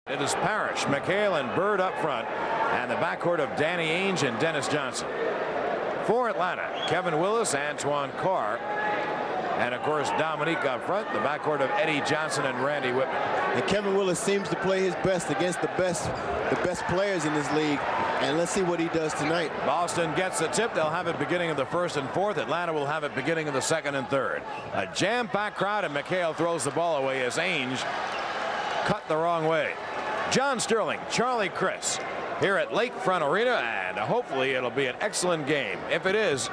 It is Parrish, McHale, and Bird up front, and the backcourt of Danny Ainge and Dennis Johnson. For Atlanta, Kevin Willis, Antoine Carr, and of course Dominique up front, the backcourt of Eddie Johnson and Randy Whitman. And Kevin Willis seems to play his best against the best players in this league, and let's see what he does tonight. Boston gets the tip. They'll have it beginning of the first and fourth. Atlanta will have it beginning of the second and third. A jam-packed crowd, and McHale throws the ball away as Ainge cut the wrong way. John Sterling, Charlie Chris here at Lakefront Arena, and hopefully it'll be an excellent game. If it is,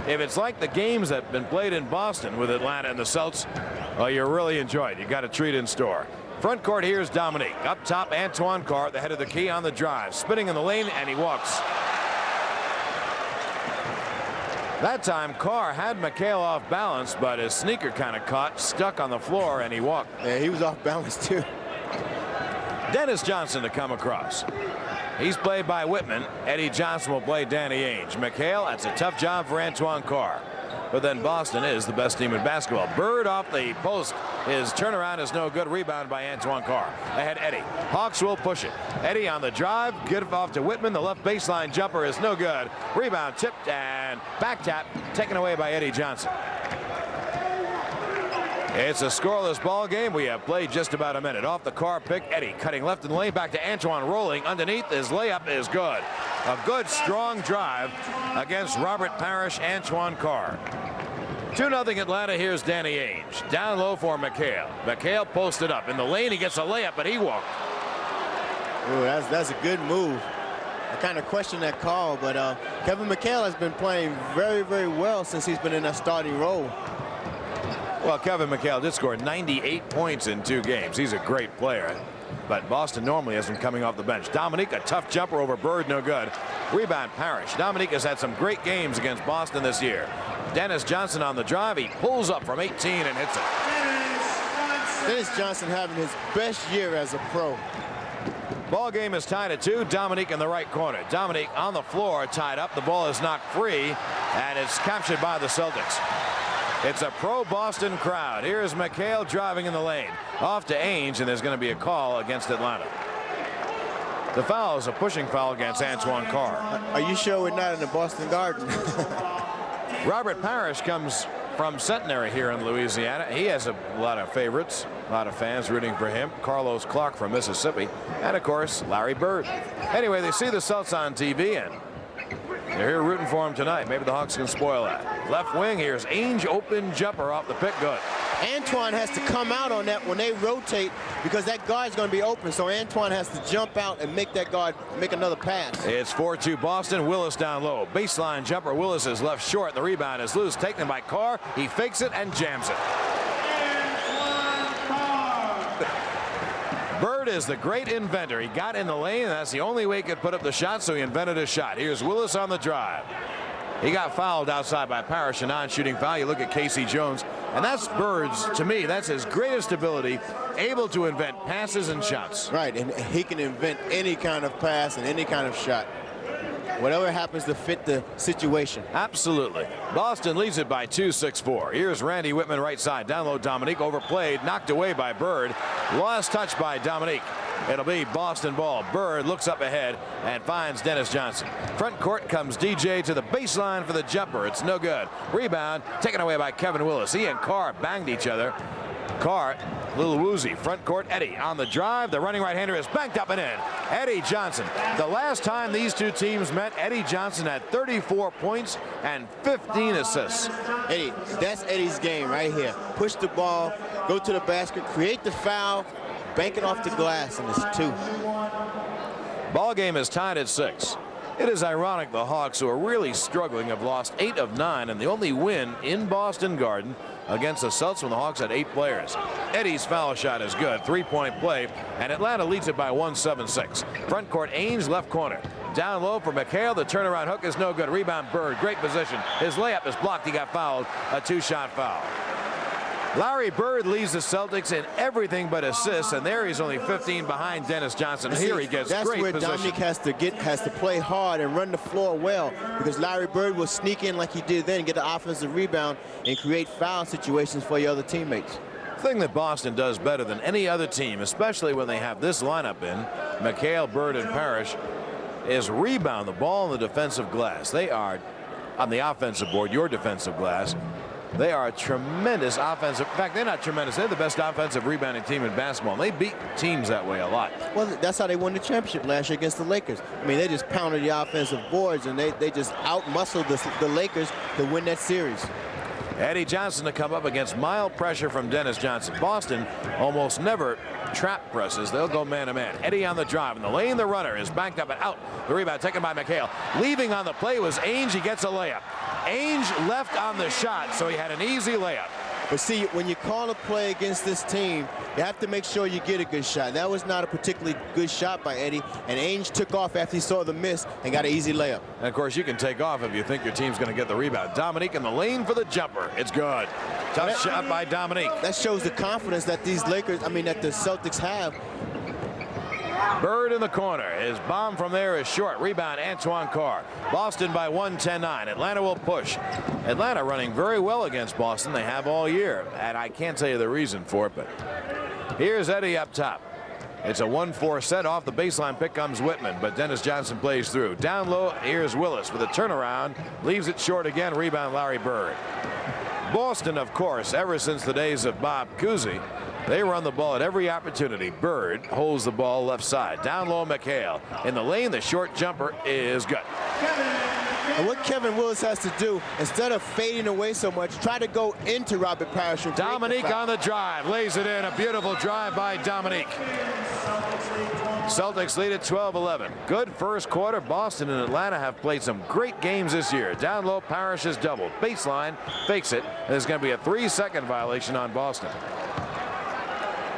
if it's like the games that have been played in Boston with Atlanta and the Celts, well, you really enjoy it. You got a treat in store. Front court, here's Dominique. Up top, Antoine Carr at the head of the key on the drive. Spinning in the lane, and he walks. That time, Carr had McHale off balance, but his sneaker kind of caught, stuck on the floor, and he walked. Yeah, he was off balance, too. Dennis Johnson to come across. He's played by Whitman. Eddie Johnson will play Danny Ainge. McHale, that's a tough job for Antoine Carr. But then Boston is the best team in basketball. Bird off the post. His turnaround is no good. Rebound by Antoine Carr. Ahead Eddie. Hawks will push it. Eddie on the drive. Get it off to Whitman. The left baseline jumper is no good. Rebound tipped and back tap taken away by Eddie Johnson. It's a scoreless ball game. We have played just about a minute. Off the Carr pick, Eddie cutting left in the lane, back to Antoine rolling underneath. His layup is good. A good strong drive against Robert Parrish, Antoine Carr. 2-0 Atlanta. Here's Danny Ainge. Down low for McHale. McHale posted up in the lane. He gets a layup, but he walked. Ooh, that's a good move. I kind of question that call, but Kevin McHale has been playing very, very well since he's been in that starting role. Well, Kevin McHale did score 98 points in 2 games. He's a great player, but Boston normally has him coming off the bench. Dominique, a tough jumper over Bird, no good. Rebound Parrish. Dominique has had some great games against Boston this year. Dennis Johnson on the drive. He pulls up from 18 and hits it. Dennis Johnson having his best year as a pro. Ball game is tied at 2. Dominique in the right corner. Dominique on the floor, tied up. The ball is knocked free, and it's captured by the Celtics. It's a pro-Boston crowd. Here's McHale driving in the lane. Off to Ainge, and there's going to be a call against Atlanta. The foul is a pushing foul against Antoine Carr. Are you sure we're not in the Boston Garden? Robert Parrish comes from Centenary here in Louisiana. He has a lot of favorites, a lot of fans rooting for him. Carlos Clark from Mississippi, and of course Larry Bird. Anyway, they see the Celts on TV, and they're here rooting for him tonight. Maybe the Hawks can spoil that. Left wing, here's Ainge, open jumper off the pick, good. Antoine has to come out on that when they rotate because that guard's going to be open. So Antoine has to jump out and make that guard make another pass. It's 4-2 Boston. Willis down low. Baseline jumper. Willis is left short. The rebound is loose. Taken by Carr. He fakes it and jams it. Bird is the great inventor. He got in the lane, and that's the only way he could put up the shot, so he invented a shot. Here's Willis on the drive. He got fouled outside by Parrish, a non-shooting foul. You look at Casey Jones, and that's Bird's, to me, that's his greatest ability, able to invent passes and shots. Right, and he can invent any kind of pass and any kind of shot. Whatever happens to fit the situation. Absolutely. Boston leads it by 2, 6-4. Here's Randy Whitman right side. Down low, Dominique overplayed, knocked away by Bird. Lost touch by Dominique. It'll be Boston ball. Bird looks up ahead and finds Dennis Johnson. Front court comes DJ to the baseline for the jumper. It's no good. Rebound taken away by Kevin Willis. He and Carr banged each other. Carr, a little woozy. Front court, Eddie on the drive. The running right-hander is banked up and in. Eddie Johnson. The last time these two teams met, Eddie Johnson had 34 points and 15 assists. Eddie, that's Eddie's game right here. Push the ball, go to the basket, create the foul, bank it off the glass, and it's 2. Ball game is tied at 6. It is ironic the Hawks, who are really struggling, have lost 8 of 9, and the only win in Boston Garden against the Celtics when the Hawks had 8 players. Eddie's foul shot is good. 3-point play, and Atlanta leads it by 1-7-6. Front court, Ainge, left corner. Down low for McHale. The turnaround hook is no good. Rebound Bird. Great position. His layup is blocked. He got fouled. A 2-shot foul. Larry Bird leads the Celtics in everything but assists, and there he's only 15 behind Dennis Johnson. Here he gets great position. That's where Dominique has to play hard and run the floor well, because Larry Bird will sneak in like he did then, get the offensive rebound and create foul situations for your other teammates. thing that Boston does better than any other team, especially when they have this lineup in, McHale, Bird, and Parrish, is rebound the ball in the defensive glass. They are, on the offensive board, your defensive glass, they are a tremendous offensive. In fact, they're not tremendous. They're the best offensive rebounding team in basketball. And they beat teams that way a lot. Well, that's how they won the championship last year against the Lakers. I mean, they just pounded the offensive boards, and they just out-muscled the Lakers to win that series. Eddie Johnson to come up against mild pressure from Dennis Johnson. Boston almost never trap presses. They'll go man-to-man. Eddie on the drive. In the lane, the runner is backed up and out. The rebound taken by McHale. Leaving on the play was Ainge. He gets a layup. Ainge left on the shot, so he had an easy layup. But see, when you call a play against this team, you have to make sure you get a good shot. That was not a particularly good shot by Eddie, and Ainge took off after he saw the miss and got an easy layup. And of course, you can take off if you think your team's going to get the rebound. Dominique in the lane for the jumper. It's good. Tough shot by Dominique. That shows the confidence that these Lakers, that the Celtics have. Bird in the corner. His bomb from there is short. Rebound, Antoine Carr. Boston by 1, 10-9. Atlanta will push. Atlanta running very well against Boston. They have all year. And I can't tell you the reason for it, but here's Eddie up top. It's a 1-4 set. Off the baseline pick comes Whitman, but Dennis Johnson plays through. Down low, here's Willis with a turnaround. Leaves it short again. Rebound, Larry Bird. Boston, of course, ever since the days of Bob Cousy, they run the ball at every opportunity. Bird holds the ball left side. Down low, McHale. In the lane, the short jumper is good. And what Kevin Willis has to do, instead of fading away so much, try to go into Robert Parrish. Dominique on the drive. Lays it in. A beautiful drive by Dominique. Celtics lead at 12-11. Good first quarter. Boston and Atlanta have played some great games this year. Down low, Parrish is doubled. Baseline, fakes it. And there's going to be a 3-second violation on Boston.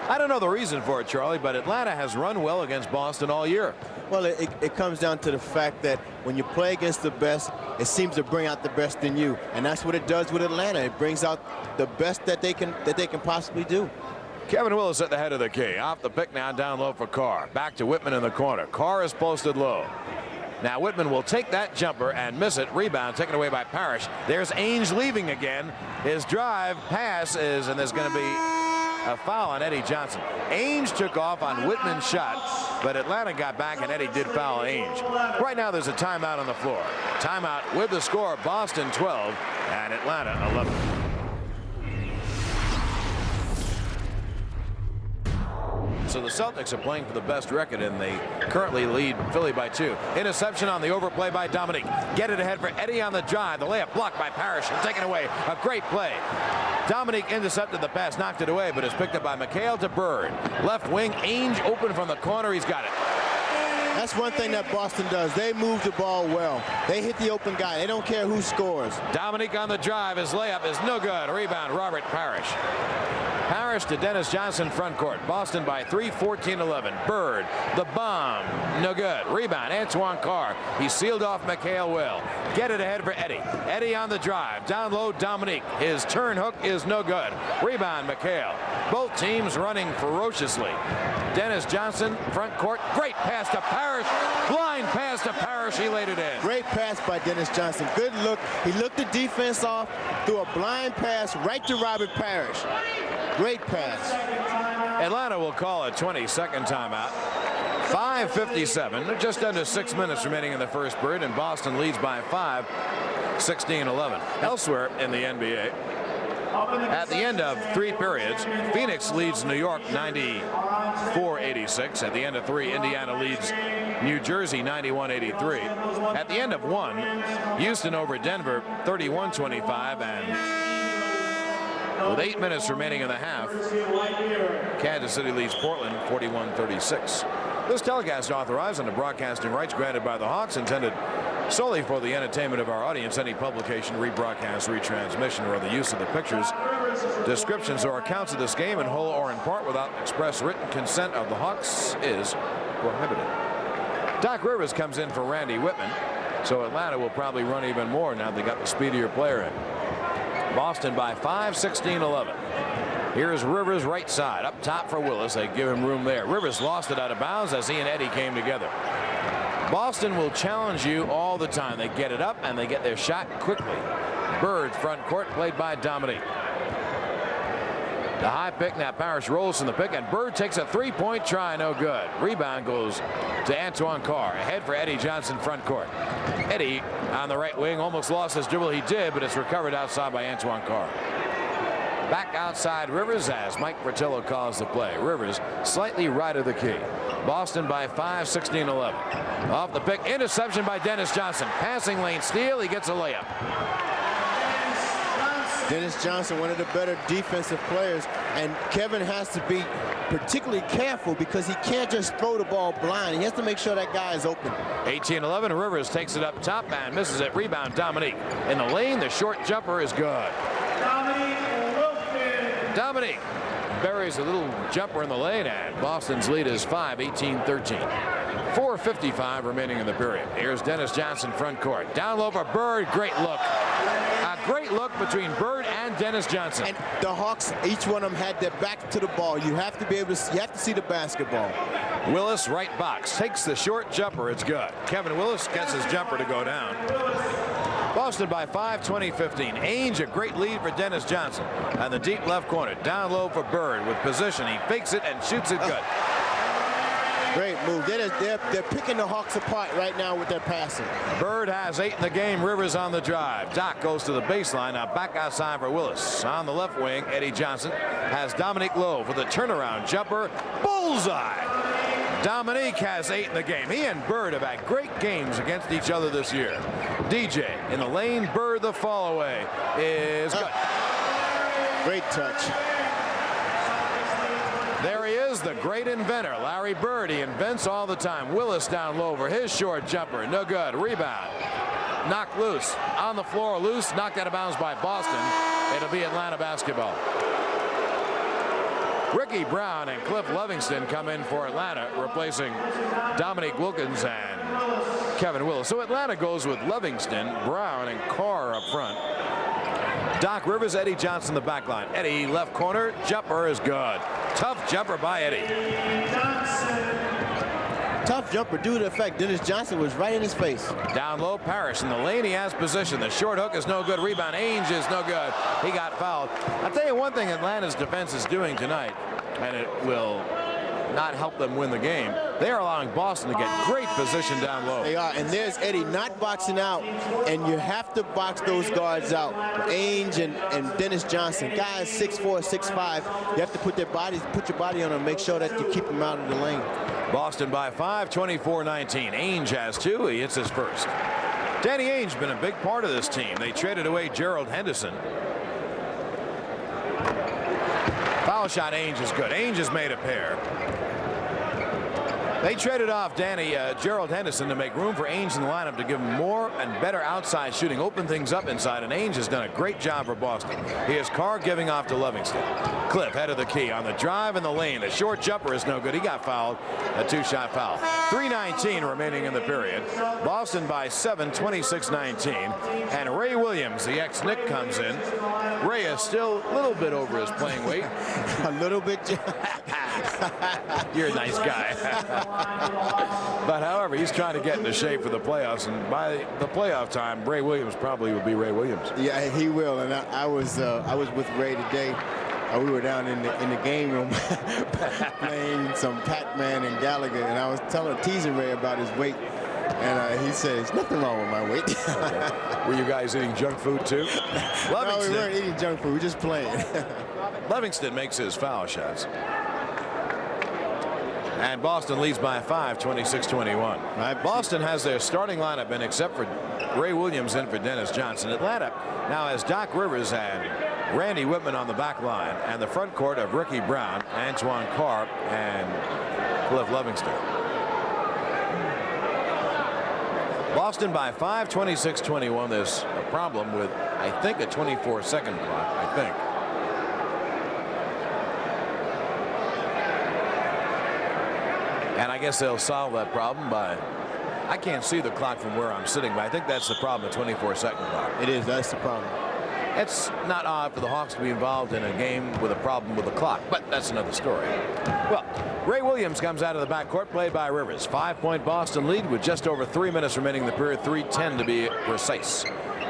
I don't know the reason for it, Charlie, but Atlanta has run well against Boston all year. Well, it comes down to the fact that when you play against the best, it seems to bring out the best in you, and that's what it does with Atlanta. It brings out the best that they can possibly do. Kevin Willis at the head of the key. Off the pick now, down low for Carr. Back to Whitman in the corner. Carr is posted low. Now Whitman will take that jumper and miss it. Rebound taken away by Parrish. There's Ainge leaving again. His drive pass is, and there's going to be a foul on Eddie Johnson. Ainge took off on Whitman's shot, but Atlanta got back and Eddie did foul Ainge. Right now there's a timeout on the floor. Timeout with the score, Boston 12 and Atlanta 11. So the Celtics are playing for the best record, and they currently lead Philly by 2. Interception on the overplay by Dominique. Get it ahead for Eddie on the drive. The layup blocked by Parrish and taken away. A great play. Dominique intercepted the pass, knocked it away, but is picked up by McHale to Bird. Left wing, Ainge open from the corner. He's got it. That's one thing that Boston does. They move the ball well. They hit the open guy. They don't care who scores. Dominique on the drive. His layup is no good. Rebound, Robert Parrish. Parrish to Dennis Johnson front court. Boston by 3, 14-11. Bird, the bomb, no good. Rebound, Antoine Carr. He sealed off McHale well. Get it ahead for Eddie. Eddie on the drive. Down low, Dominique. His turn hook is no good. Rebound, McHale. Both teams running ferociously. Dennis Johnson front court. Great pass to Parrish. Blind pass to Parrish. He laid it in. Great pass by Dennis Johnson. Good look. He looked the defense off, threw a blind pass right to Robert Parrish. Great pass. Atlanta will call a 20-second timeout. 5:57, just under 6 minutes remaining in the first period, and Boston leads by 5, 16-11. Elsewhere in the NBA, at the end of 3 periods, Phoenix leads New York 94-86. At the end of 3, Indiana leads New Jersey 91-83. At the end of 1, Houston over Denver 31-25, and with 8 minutes remaining in the half, Kansas City leads Portland 41-36. This telecast authorized under broadcasting rights granted by the Hawks, intended solely for the entertainment of our audience. Any publication, rebroadcast, retransmission, or the use of the pictures, descriptions, or accounts of this game in whole or in part without express written consent of the Hawks is prohibited. Doc Rivers comes in for Randy Whitman, so Atlanta will probably run even more now they got the speedier player in. Boston by 5, 16-11. Here's Rivers right side. Up top for Willis. They give him room there. Rivers lost it out of bounds as he and Eddie came together. Boston will challenge you all the time. They get it up and they get their shot quickly. Bird front court, played by Dominique. The high pick. Now Parrish rolls from the pick, and Bird takes a three-point try. No good. Rebound goes to Antoine Carr. Ahead for Eddie Johnson, front court. Eddie on the right wing almost lost his dribble. He did, but it's recovered outside by Antoine Carr. Back outside Rivers as Mike Fratello calls the play. Rivers slightly right of the key. Boston by 5, 16-11. Off the pick, interception by Dennis Johnson. Passing lane steal, he gets a layup. Dennis Johnson, one of the better defensive players, and Kevin has to be particularly careful because he can't just throw the ball blind. He has to make sure that guy is open. 18-11, Rivers takes it up top and misses it. Rebound Dominique. In the lane, the short jumper is good. Dominique buries a little jumper in the lane, and Boston's lead is 5, 18-13. 4:55 remaining in the period. Here's Dennis Johnson, front court. Down low for Bird. Great look. A great look between Bird and Dennis Johnson. And the Hawks, each one of them had their back to the ball. You have to be able to, you have to see the basketball. Willis, right box, takes the short jumper. It's good. Kevin Willis gets his jumper to go down. Boston by 5, 20-15. Ainge, a great lead for Dennis Johnson. On the deep left corner. Down low for Bird with position. He fakes it and shoots it good. Great move. They're picking the Hawks apart right now with their passing. Bird has 8 in the game. Rivers on the drive. Doc goes to the baseline. Now back outside for Willis. On the left wing, Eddie Johnson has Dominique Lowe for the turnaround jumper. Bullseye. Dominique has 8 in the game. He and Bird have had great games against each other this year. DJ in the lane. Bird, the fall away is good. Great touch. There he is, the great inventor, Larry Bird. He invents all the time. Willis down low for his short jumper. No good. Rebound. Knocked loose. On the floor, loose. Knocked out of bounds by Boston. It'll be Atlanta basketball. Ricky Brown and Cliff Livingston come in for Atlanta, replacing Dominique Wilkins and Kevin Willis. So Atlanta goes with Livingston, Brown, and Carr up front. Doc Rivers, Eddie Johnson, the back line. Eddie, left corner. Jumper is good. Tough jumper by Eddie. Tough jumper due to the fact Dennis Johnson was right in his face. Down low, Parrish in the lane. He has position. The short hook is no good. Rebound. Ainge is no good. He got fouled. I'll tell you one thing Atlanta's defense is doing tonight, and it will not help them win the game. They are allowing Boston to get great position down low. They are, and there's Eddie not boxing out, and you have to box those guards out. Ainge and Dennis Johnson, guys 6'4", 6'5". You have to put your body on them, make sure that you keep them out of the lane. Boston by 5, 24-19. Ainge has 2. He hits his first. Danny Ainge been a big part of this team. They traded away Gerald Henderson. Foul shot. Ainge is good. Ainge has made a pair. They traded off Gerald Henderson to make room for Ainge in the lineup to give him more and better outside shooting, open things up inside, and Ainge has done a great job for Boston. Here's Carr giving off to Livingston. Cliff head of the key on the drive in the lane. The short jumper is no good. He got fouled. A 2-shot foul. 3:19 remaining in the period. Boston by 7, 26-19. And Ray Williams, the ex-Knick, comes in. Ray is still a little bit over his playing weight. A little bit. You're a nice guy. But however, he's trying to get into shape for the playoffs, and by the playoff time, Ray Williams probably will be Ray Williams. Yeah, he will. And I was with Ray today. We were down in the game room playing some Pac-Man and Gallagher, and I was teasing Ray about his weight, and he said, "There's nothing wrong with my weight." Okay. Were you guys eating junk food too? No, we weren't eating junk food. We were just playing. Livingston makes his foul shots. And Boston leads by 5, 26-21. Boston has their starting lineup in, except for Ray Williams in for Dennis Johnson. Atlanta now has Doc Rivers and Randy Whitman on the back line, and the front court of Ricky Brown, Antoine Carr, and Cliff Livingston. Boston by 5, 26-21. There's a problem with, I think, a 24-second clock, I think. And I guess they'll solve that problem by, I can't see the clock from where I'm sitting, but I think that's the problem, the 24-second clock. It is. That's the problem. It's not odd for the Hawks to be involved in a game with a problem with the clock, but that's another story. Well, Ray Williams comes out of the backcourt, played by Rivers. 5-point Boston lead with just over 3 minutes remaining in the period, 3:10 to be precise.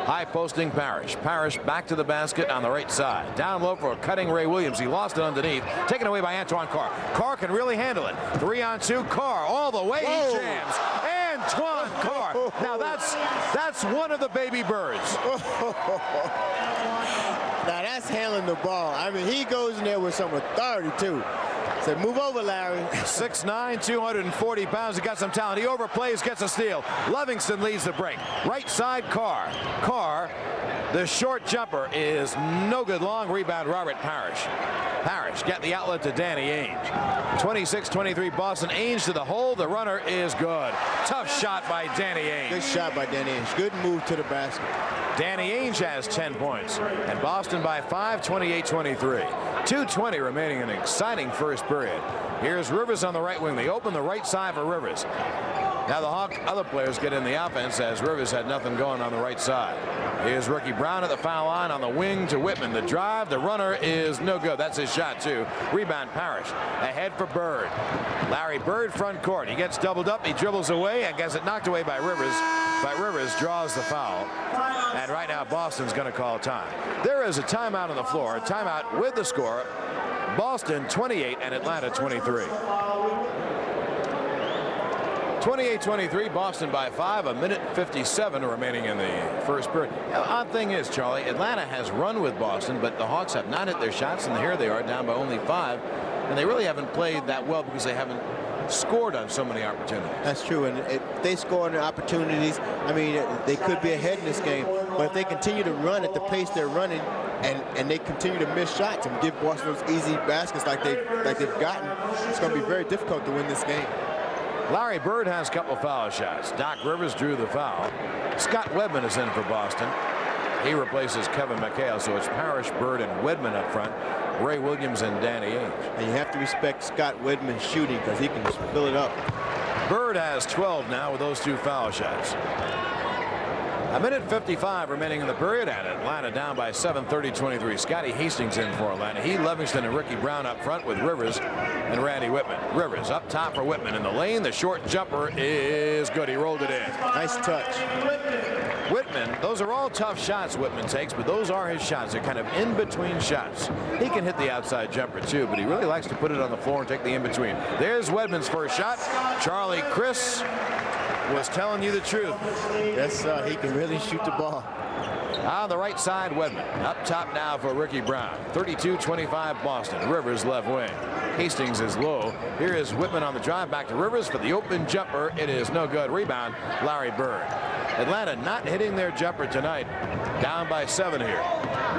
High posting Parrish. Parrish back to the basket on the right side. Down low for a cutting Ray Williams. He lost it underneath. Taken away by Antoine Carr. Carr can really handle it. 3-on-2. Carr all the way. Whoa. He jams. Antoine Carr. Now that's one of the baby birds. Now that's handling the ball. I mean, he goes in there with some authority too. Said, move over, Larry. 6'9", 240 pounds. He got some talent. He overplays, gets a steal. Livingston leads the break. Right side, Carr. Carr, the short jumper is no good. Long rebound, Robert Parrish. Parrish get the outlet to Danny Ainge. 26-23 Boston. Ainge to the hole. The runner is good. Tough shot by Danny Ainge. Good shot by Danny Ainge. Good move to the basket. Danny Ainge has 10 points. And Boston by 5, 28-23. 2:20 remaining in an exciting first period. Here's Rivers on the right wing. They open the right side for Rivers. Now the Hawk other players get in the offense as Rivers had nothing going on the right side. Here's Ricky Brown at the foul line on the wing to Whitman. The drive, the runner is no good. That's his shot too. Rebound Parrish. Ahead for Bird. Larry Bird front court. He gets doubled up. He dribbles away and gets it knocked away by Rivers. But Rivers draws the foul. And right now Boston's going to call time. There is a timeout on the floor. A timeout with the score. Boston 28 and Atlanta 23. 28-23, Boston by 5, 1:57 remaining in the first period. Now, odd thing is, Charlie, Atlanta has run with Boston, but the Hawks have not hit their shots, and here they are down by only 5, and they really haven't played that well because they haven't scored on so many opportunities. That's true, and if they score on the opportunities, I mean, they could be ahead in this game, but if they continue to run at the pace they're running, and they continue to miss shots and give Boston those easy baskets like they've gotten, it's going to be very difficult to win this game. Larry Bird has a couple foul shots. Doc Rivers drew the foul. Scott Wedman is in for Boston. He replaces Kevin McHale, so it's Parrish, Bird, and Wedman up front. Ray Williams and Danny Ainge. And you have to respect Scott Wedman's shooting because he can just fill it up. Bird has 12 now with those 2 foul shots. 1:55 remaining in the period, and Atlanta down by 7, 30-23. Scotty Hastings in for Atlanta. He, Livingston, and Ricky Brown up front with Rivers and Randy Whitman. Rivers up top for Whitman in the lane. The short jumper is good. He rolled it in. Nice touch. Whitman, those are all tough shots Whitman takes, but those are his shots. They're kind of in-between shots. He can hit the outside jumper too, but he really likes to put it on the floor and take the in-between. There's Wedman's first shot. Charlie Chris was telling you the truth. Yes, he can really shoot the ball. On the right side, Wedman. Up top now for Ricky Brown. 32-25 Boston. Rivers left wing. Hastings is low. Here is Whitman on the drive. Back to Rivers for the open jumper. It is no good. Rebound, Larry Bird. Atlanta not hitting their jumper tonight. Down by 7 here.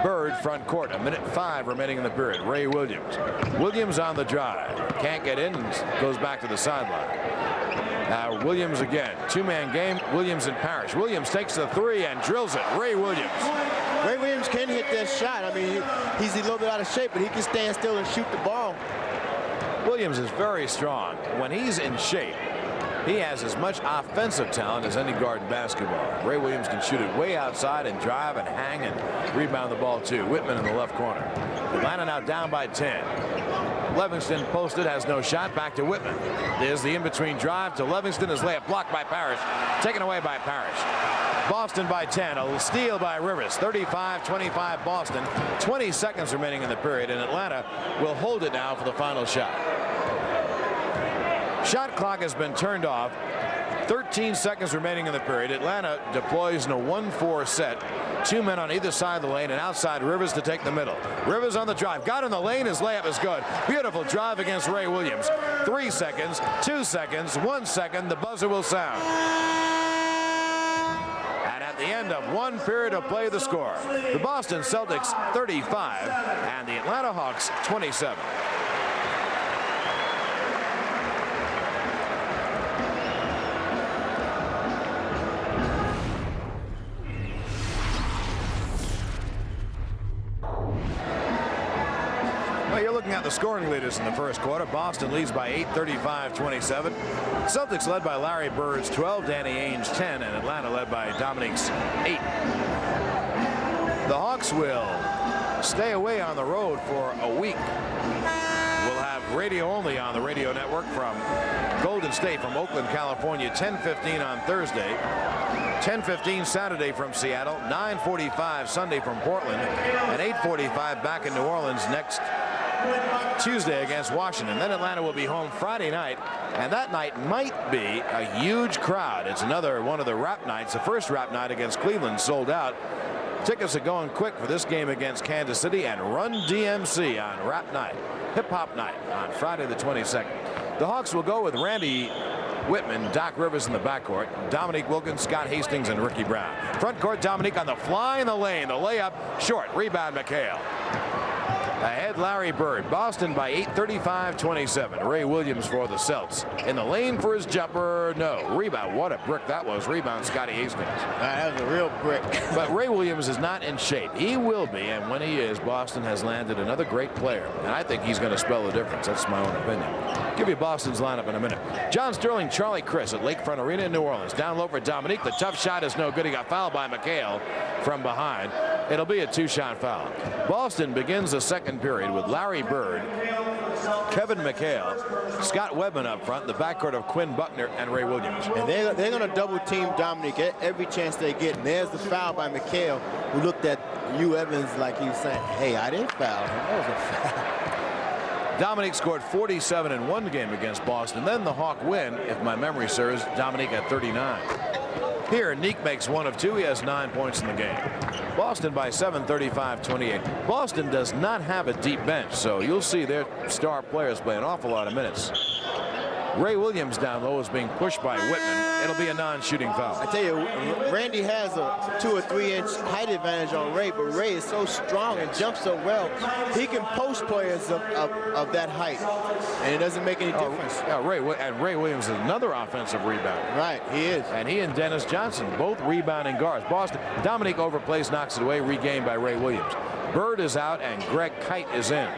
Bird front court. 1:05 remaining in the period. Ray Williams. Williams on the drive. Can't get in and goes back to the sideline. Now Williams again. 2-man game. Williams and Parrish. Williams takes the 3 and drills it. Ray Williams. Ray Williams can hit that shot. I mean, he's a little bit out of shape, but he can stand still and shoot the ball. Williams is very strong. When he's in shape, he has as much offensive talent as any guard in basketball. Ray Williams can shoot it way outside and drive and hang and rebound the ball too. Whitman in the left corner. Atlanta now down by 10. Livingston posted, has no shot. Back to Whitman. There's the in-between drive to Livingston. His layup blocked by Parrish. Taken away by Parrish. Boston by 10. A steal by Rivers. 35-25 Boston. 20 seconds remaining in the period, and Atlanta will hold it now for the final shot. Shot clock has been turned off. 13 seconds remaining in the period. Atlanta deploys in a 1-4 set. 2 men on either side of the lane, and outside Rivers to take the middle. Rivers on the drive. Got in the lane. His layup is good. Beautiful drive against Ray Williams. 3 seconds, 2 seconds, 1 second. The buzzer will sound. And at the end of 1 period of play, the score. The Boston Celtics 35 and the Atlanta Hawks 27. You're looking at the scoring leaders in the first quarter. Boston leads by 8, 35-27. Celtics led by Larry Bird's 12, Danny Ainge 10, and Atlanta led by Dominique's 8. The Hawks will stay away on the road for a week. We'll have radio only on the radio network from Golden State from Oakland, California, 10:15 on Thursday. 10:15 Saturday from Seattle, 9:45 Sunday from Portland, and 8:45 back in New Orleans next Tuesday against Washington. Then Atlanta will be home Friday night, and that night might be a huge crowd. It's another one of the rap nights. The first rap night against Cleveland sold out. Tickets are going quick for this game against Kansas City and Run DMC on rap night, hip hop night on Friday the 22nd. The Hawks will go with Randy Whitman, Doc Rivers in the backcourt, Dominique Wilkins, Scott Hastings, and Ricky Brown. Front court, Dominique on the fly in the lane. The layup short. Rebound, McHale. Ahead, Larry Bird. Boston by 8, 35-27. Ray Williams for the Celts. In the lane for his jumper. No. Rebound. What a brick that was. Rebound, Scotty Hastings. That was a real brick. But Ray Williams is not in shape. He will be, and when he is, Boston has landed another great player. And I think he's going to spell the difference. That's my own opinion. Give you Boston's lineup in a minute. John Sterling, Charlie Chris at Lakefront Arena in New Orleans. Down low for Dominique. The tough shot is no good. He got fouled by McHale from behind. It'll be a two-shot foul. Boston begins the second period with Larry Bird, Kevin McHale, Scott Webman up front, the backcourt of Quinn Buckner and Ray Williams. And they're going to double team Dominique every chance they get. And there's the foul by McHale, who looked at Hugh Evans like he was saying, hey, I didn't foul him. That was a foul. Dominique scored 47 in one game against Boston. Then the Hawk win, if my memory serves, Dominique at 39. Here, Neek makes 1 of 2. He has 9 points in the game. Boston by 7, 35-28. Boston does not have a deep bench, so you'll see their star players play an awful lot of minutes. Ray Williams down low is being pushed by Whitman. It'll be a non-shooting foul. I tell you, Randy has a 2 or 3 inch height advantage on Ray, but Ray is so strong and jumps so well, he can post players of that height, and it doesn't make any difference. Ray Williams is another offensive rebounder. Right, he is. And he and Dennis Johnson, both rebounding guards. Boston, Dominique overplays, knocks it away, regained by Ray Williams. Bird is out, and Greg Kite is in.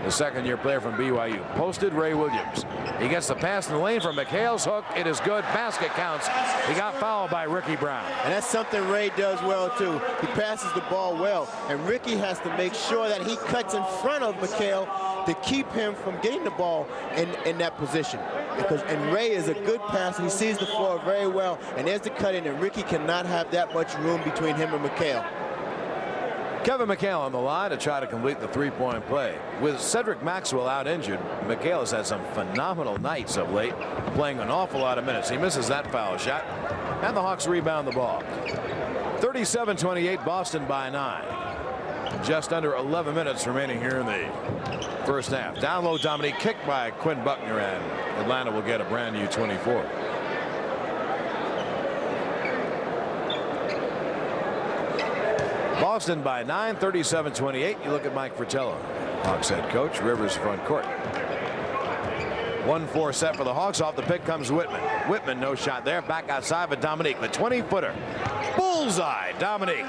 The second-year player from BYU. Posted Ray Williams. He gets the pass in the lane from McHale's hook. It is good. Basket counts. He got fouled by Ricky Brown. And that's something Ray does well, too. He passes the ball well. And Ricky has to make sure that he cuts in front of McHale to keep him from getting the ball in that position. And Ray is a good passer. He sees the floor very well. And there's the cut in, and Ricky cannot have that much room between him and McHale. Kevin McHale on the line to try to complete the three-point play. With Cedric Maxwell out injured, McHale has had some phenomenal nights of late, playing an awful lot of minutes. He misses that foul shot, and the Hawks rebound the ball. 37-28, Boston by 9. Just under 11 minutes remaining here in the first half. Down low, Dominique, kicked by Quinn Buckner, and Atlanta will get a brand new 24. Boston by 9, 37-28. You look at Mike Fratello, Hawks head coach. Rivers front court. 1-4 set for the Hawks. Off the pick comes Whitman. Whitman, no shot there. Back outside, but Dominique, the 20-footer. Bullseye, Dominique.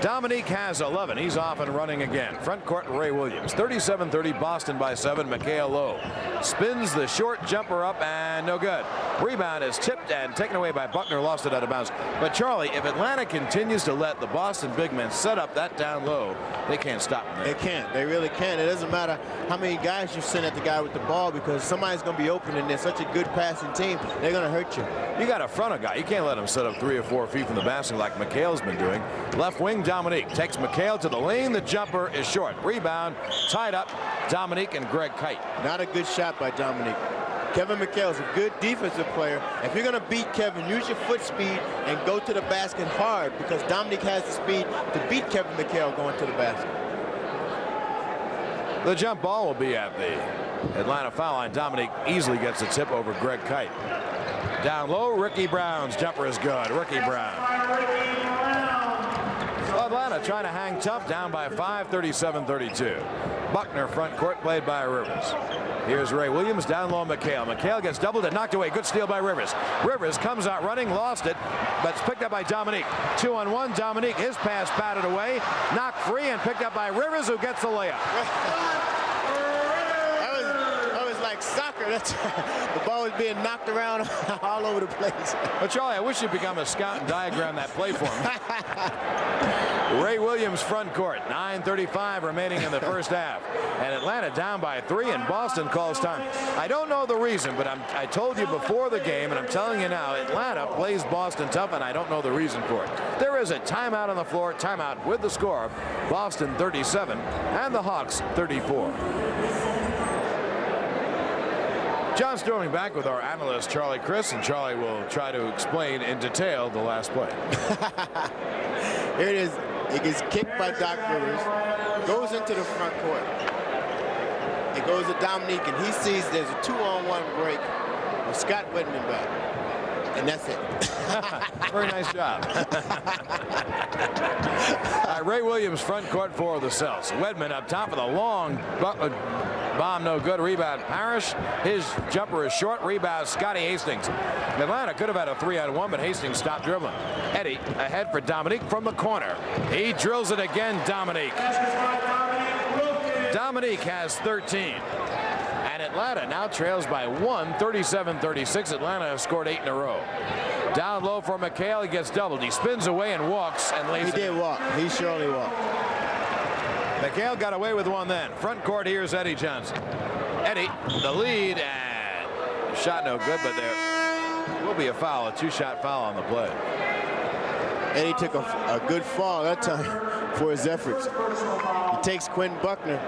Dominique has 11. He's off and running again. Front court, Ray Williams. 37-30, Boston by 7. McHale low. Spins the short jumper up, and no good. Rebound is tipped and taken away by Buckner. Lost it out of bounds. But, Charlie, if Atlanta continues to let the Boston big men set up that down low, they can't stop them there. They can't. They really can't. It doesn't matter how many guys you send at the guy with the ball, because somebody's going to be open, and they're such a good passing team, they're going to hurt you. You got to front a guy. You can't let him set up 3 or 4 feet from the basket like McHale's been doing. Left wing, Dominique takes McHale to the lane. The jumper is short. Rebound, tied up, Dominique and Greg Kite. Not a good shot by Dominique. Kevin McHale is a good defensive player. If you're going to beat Kevin, use your foot speed and go to the basket hard, because Dominique has the speed to beat Kevin McHale going to the basket. The jump ball will be at the Atlanta foul line. Dominique easily gets a tip over Greg Kite. Down low, Ricky Brown's jumper is good. Ricky Brown. Atlanta trying to hang tough, down by 5, 37-32. Buckner front court, played by Rivers. Here's Ray Williams, down low, McHale. McHale gets doubled and knocked away. Good steal by Rivers. Rivers comes out running, lost it, but it's picked up by Dominique. 2-on-1, Dominique, his pass batted away, knocked free and picked up by Rivers, who gets the layup. That was like like soccer. That's the ball was being knocked around all over the place. But Charlie, I wish you'd become a scout and diagram that play for me. Ray Williams front court. 9:35 remaining in the first half. And Atlanta down by 3, and Boston calls time. I don't know the reason, but I told you before the game, and I'm telling you now, Atlanta plays Boston tough, and I don't know the reason for it. There is a timeout on the floor. Timeout with the score. Boston 37 and the Hawks 34. John Sterling back with our analyst Charlie Chris, and Charlie will try to explain in detail the last play. Here it is. It gets kicked by Doc Rivers, goes into the front court. It goes to Dominique, and he sees there's a 2-on-1 break with Scott Wedman back. And that's it. Very nice job. Ray Williams front court for the Celtics. Wedman up top with a long bomb, no good. Rebound Parrish. His jumper is short. Rebound Scotty Hastings. Atlanta could have had a 3-on-1, but Hastings stopped dribbling. Eddie ahead for Dominique from the corner. He drills it again. Dominique has 13. And Atlanta now trails by 1, 37-36. Atlanta has scored 8 in a row. Down low for McHale. He gets doubled. He spins away and walks and lays it. He did walk. He surely walked. McHale got away with one then. Front court, here's Eddie Johnson. Eddie, the lead, and shot no good, but there will be a foul, a 2-shot foul on the play. Eddie took a good fall that time for his efforts. He takes Quinn Buckner,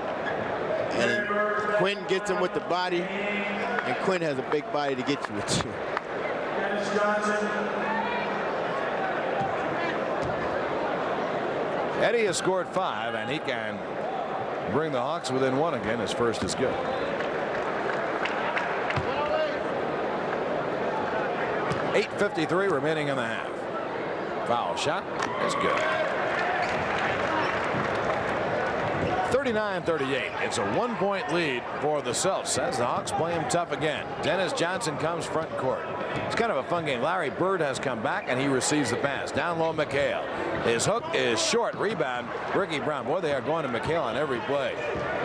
and Quinn gets him with the body, and Quinn has a big body to get you with you. Eddie has scored 5, and he can bring the Hawks within 1 again. His first is good. .8:53 remaining in the half. Foul shot is good. 39-38. It's a 1-point lead for the Celtics as the Hawks play him tough again. Dennis Johnson comes front court. It's kind of a fun game. Larry Bird has come back, and he receives the pass. Down low, McHale. His hook is short. Rebound, Ricky Brown. Boy, they are going to McHale on every play.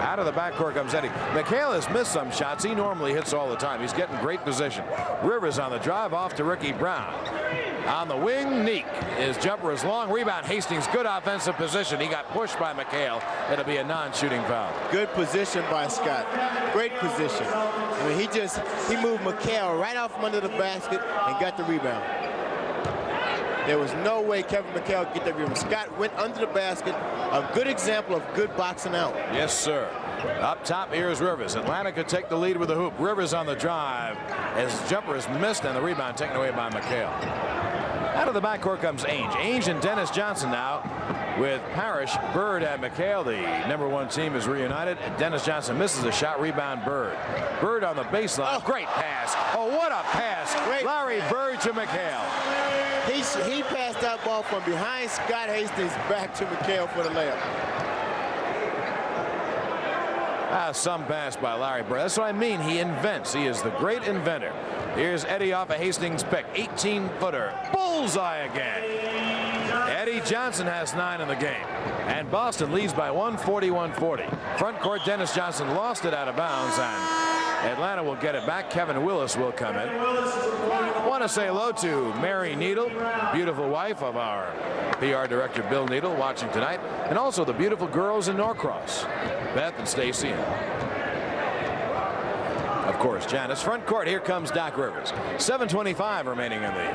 Out of the backcourt comes Eddie. McHale has missed some shots. He normally hits all the time. He's getting great position. Rivers on the drive off to Ricky Brown. On the wing, Neek. His jumper is long. Rebound, Hastings. Good offensive position. He got pushed by McHale. It'll be a non-shooting foul. Good position by Scott. Great position. I mean, he moved McHale right out from under the basket and got the rebound. There was no way Kevin McHale could get that rebound. Scott went under the basket. A good example of good boxing out. Yes, sir. Up top, here's Rivers. Atlanta could take the lead with the hoop. Rivers on the drive. His jumper is missed, and the rebound taken away by McHale. Out of the backcourt comes Ainge. Ainge and Dennis Johnson now with Parrish, Bird, and McHale. The #1 team is reunited. Dennis Johnson misses a shot. Rebound, Bird. Bird on the baseline. Oh. Great pass. Oh, what a pass. Great. Larry Bird to McHale. He passed that ball from behind Scott Hastings back to McHale for the layup. Some pass by Larry Bird. That's what I mean. He invents. He is the great inventor. Here's Eddie off a Hastings pick. 18-footer. Bullseye again. Eddie Johnson has 9 in the game. And Boston leads by 1, 41-40. Front court, Dennis Johnson lost it out of bounds, and Atlanta will get it back. Kevin Willis will come in. I want to say hello to Mary Needle, beautiful wife of our PR director Bill Needle, watching tonight, and also the beautiful girls in Norcross, Beth and Stacy, and of course Janice. Front court, here comes Doc Rivers. 7:25 remaining in the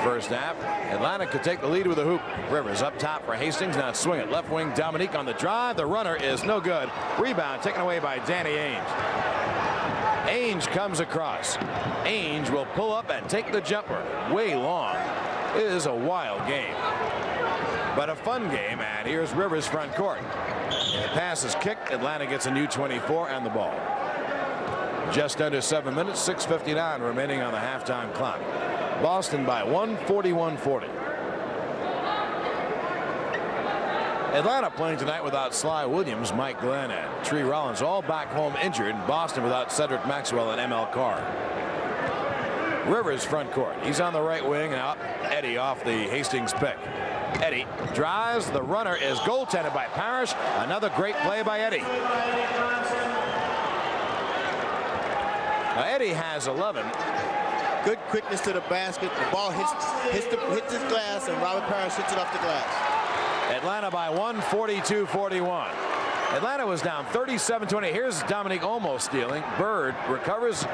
first half. Atlanta could take the lead with a hoop. Rivers up top for Hastings. Now swing it. Left wing, Dominique on the drive. The runner is no good. Rebound taken away by Danny Ainge. Ainge comes across. Ainge will pull up and take the jumper. Way long. It is a wild game, but a fun game. And here's Rivers front court. The pass is kicked. Atlanta gets a new 24 and the ball. Just under 7 minutes. 6:59 remaining on the halftime clock. Boston by 1, 41-40. Atlanta playing tonight without Sly Williams, Mike Glenn, and Tree Rollins, all back home injured. Boston without Cedric Maxwell and ML Carr. Rivers front court. He's on the right wing, and out Eddie off the Hastings pick. Eddie drives. The runner is goaltended by Parrish. Another great play by Eddie. Now Eddie has 11. Good quickness to the basket. The ball hits the glass, and Robert Parrish hits it off the glass. Atlanta by 1, 42-41. Atlanta was down 37-20. Here's Dominique almost stealing. Bird recovers.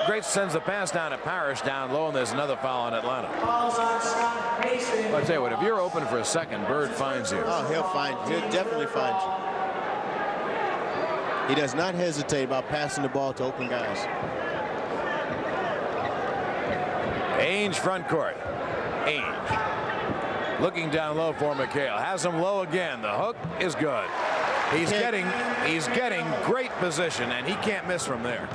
Great sends the pass down to Parrish down low, and there's another foul on Atlanta. Well, I tell you what, if you're open for a second, Bird finds you. Oh, he'll definitely find you. He does not hesitate about passing the ball to open guys. Ainge front court. Ainge looking down low for McHale. Has him low again. The hook is good. He's getting great position, and he can't miss from there.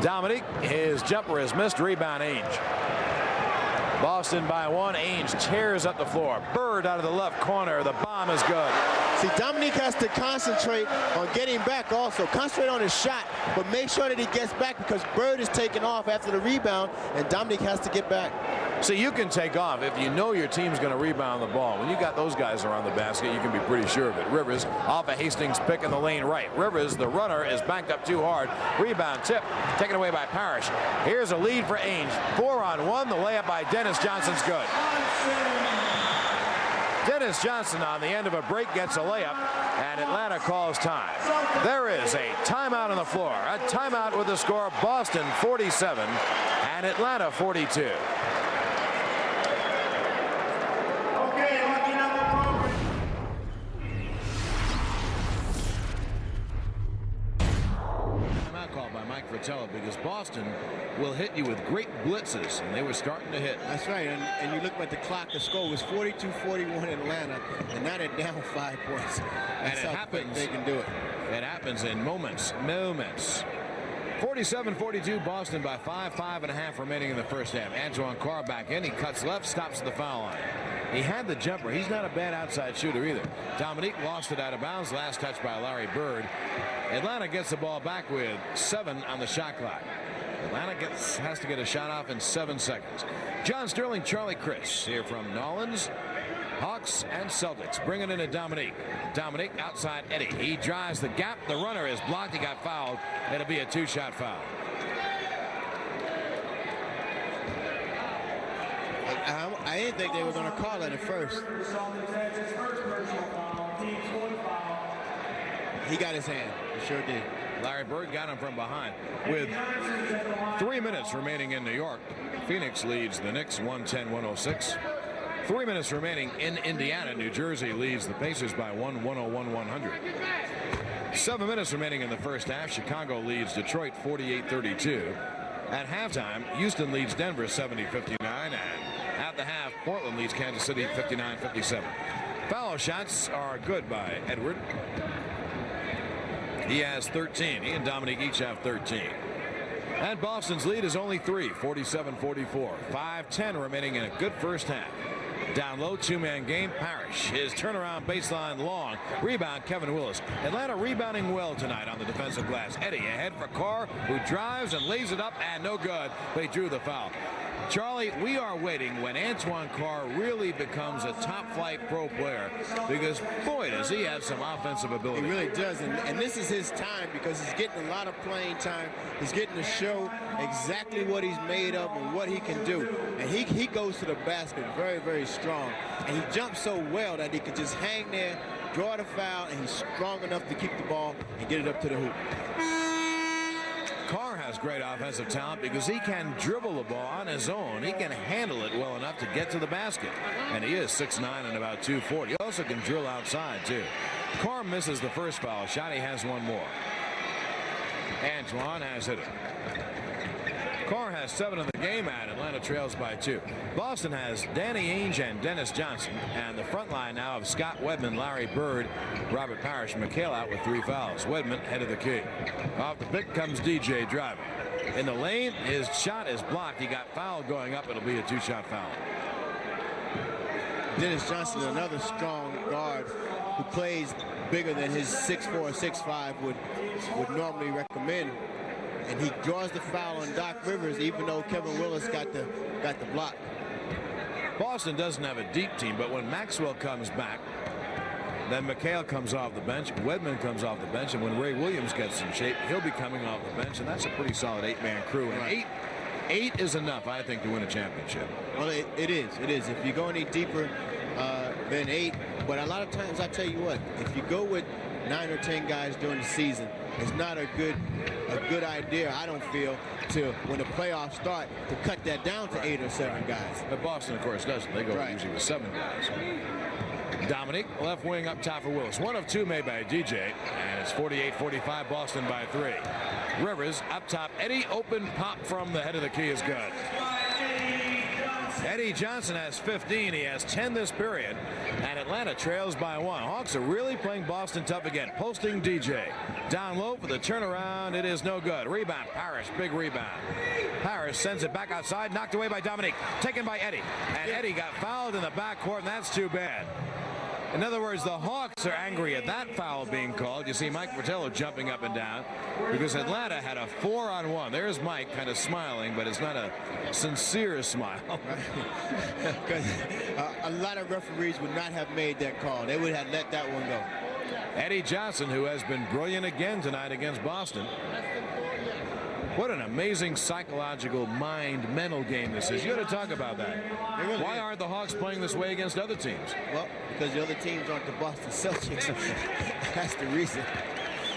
Dominique, his jumper is missed. Rebound Ainge. Boston by 1. Ainge tears up the floor. Bird out of the left corner. The bomb is good. See, Dominique has to concentrate on getting back also. Concentrate on his shot, but make sure that he gets back because Bird is taking off after the rebound, and Dominique has to get back. See, you can take off if you know your team's going to rebound the ball. When you got those guys around the basket, you can be pretty sure of it. Rivers off a Hastings pick in the lane right. Rivers, the runner, is backed up too hard. Rebound tip taken away by Parrish. Here's a lead for Ainge. 4-on-1. The layup by Dennis Johnson's good. Dennis Johnson on the end of a break gets a layup, and Atlanta calls time. There is a timeout on the floor. A timeout with the score Boston 47 and Atlanta 42. Because Boston will hit you with great blitzes, and they were starting to hit. That's right, and you look at the clock, the score was 42-41 in Atlanta, and now they're down 5 points. And it happens. They can do it. It happens in moments. 47-42, Boston by 5.5 remaining in the first half. Antoine Carr back in. He cuts left, stops at the foul line. He had the jumper. He's not a bad outside shooter either. Dominique lost it out of bounds. Last touch by Larry Bird. Atlanta gets the ball back with 7 on the shot clock. Atlanta has to get a shot off in 7 seconds. John Sterling, Charlie Chris here from Nolans. Hawks and Celtics bringing in a Dominique. Dominique outside Eddie. He drives the gap. The runner is blocked. He got fouled. It'll be a 2-shot foul. I didn't think they were going to call it at first. He got his hand. He sure did. Larry Bird got him from behind. With 3 minutes remaining in New York, Phoenix leads the Knicks 110-106. 3 minutes remaining in Indiana. New Jersey leads the Pacers by 101-100. 7 minutes remaining in the first half. Chicago leads Detroit 48-32. At halftime, Houston leads Denver 70-59. And at the half, Portland leads Kansas City 59-57. Foul shots are good by Edward. He has 13. He and Dominique each have 13. And Boston's lead is only 3, 47-44. 5:10 remaining in a good first half. Down low, 2-man game. Parrish, his turnaround baseline long. Rebound, Kevin Willis. Atlanta rebounding well tonight on the defensive glass. Eddie ahead for Carr, who drives and lays it up, and no good. They drew the foul. Charlie, we are waiting when Antoine Carr really becomes a top-flight pro player, because, boy, does he have some offensive ability. He really does, and this is his time because he's getting a lot of playing time. He's getting to show exactly what he's made of and what he can do. And he goes to the basket very, very strong. And he jumps so well that he can just hang there, draw the foul, and he's strong enough to keep the ball and get it up to the hoop. Carr has great offensive talent because he can dribble the ball on his own. He can handle it well enough to get to the basket. And he is 6'9" and about 240. He also can drill outside, too. Carr misses the first foul shot. He has one more. Antoine has hit it. Carr has 7 in the game, and Atlanta trails by 2. Boston has Danny Ainge and Dennis Johnson, and the front line now of Scott Wedman, Larry Bird, Robert Parrish, McHale out with 3 fouls. Wedman head of the key. Off the pick comes DJ driving. In the lane, his shot is blocked. He got fouled going up. It'll be a 2-shot foul. Dennis Johnson, another strong guard who plays bigger than his 6'4", 6'5" would normally recommend. And he draws the foul on Doc Rivers, even though Kevin Willis got the block. Boston doesn't have a deep team, but when Maxwell comes back, Then McHale comes off the bench. Wedman comes off the bench. And when Ray Williams gets in shape, he'll be coming off the bench. And that's a pretty solid 8-man crew. And eight is enough, I think, to win a championship. Well, it is. It is. If you go any deeper than 8. But a lot of times, I tell you what, if you go with 9 or 10 guys during the season, it's not a good idea, I don't feel, to when the playoffs start to cut that down to 8 or 7 guys. But Boston, of course, doesn't. They go usually with 7 guys. Dominique, left wing up top for Willis. 1 of 2 made by DJ, and it's 48-45, Boston by 3. Rivers up top. Eddie, open pop from the head of the key is good. Eddie Johnson has 15. He has 10 this period, and Atlanta trails by 1. Hawks are really playing Boston tough again. Posting DJ. Down low for the turnaround. It is no good. Rebound. Parrish. Big rebound. Parrish sends it back outside. Knocked away by Dominique. Taken by Eddie. And Eddie got fouled in the backcourt, and that's too bad. In other words, the Hawks are angry at that foul being called. You see Mike Fratello jumping up and down because Atlanta had a 4-on-1. There's Mike kind of smiling, but it's not a sincere smile. Because a lot of referees would not have made that call. They would have let that one go. Eddie Johnson, who has been brilliant again tonight against Boston. What an amazing psychological mental game this is. You got to talk about that. Why aren't the Hawks playing this way against other teams? Well, because the other teams aren't the Boston Celtics. That's the reason.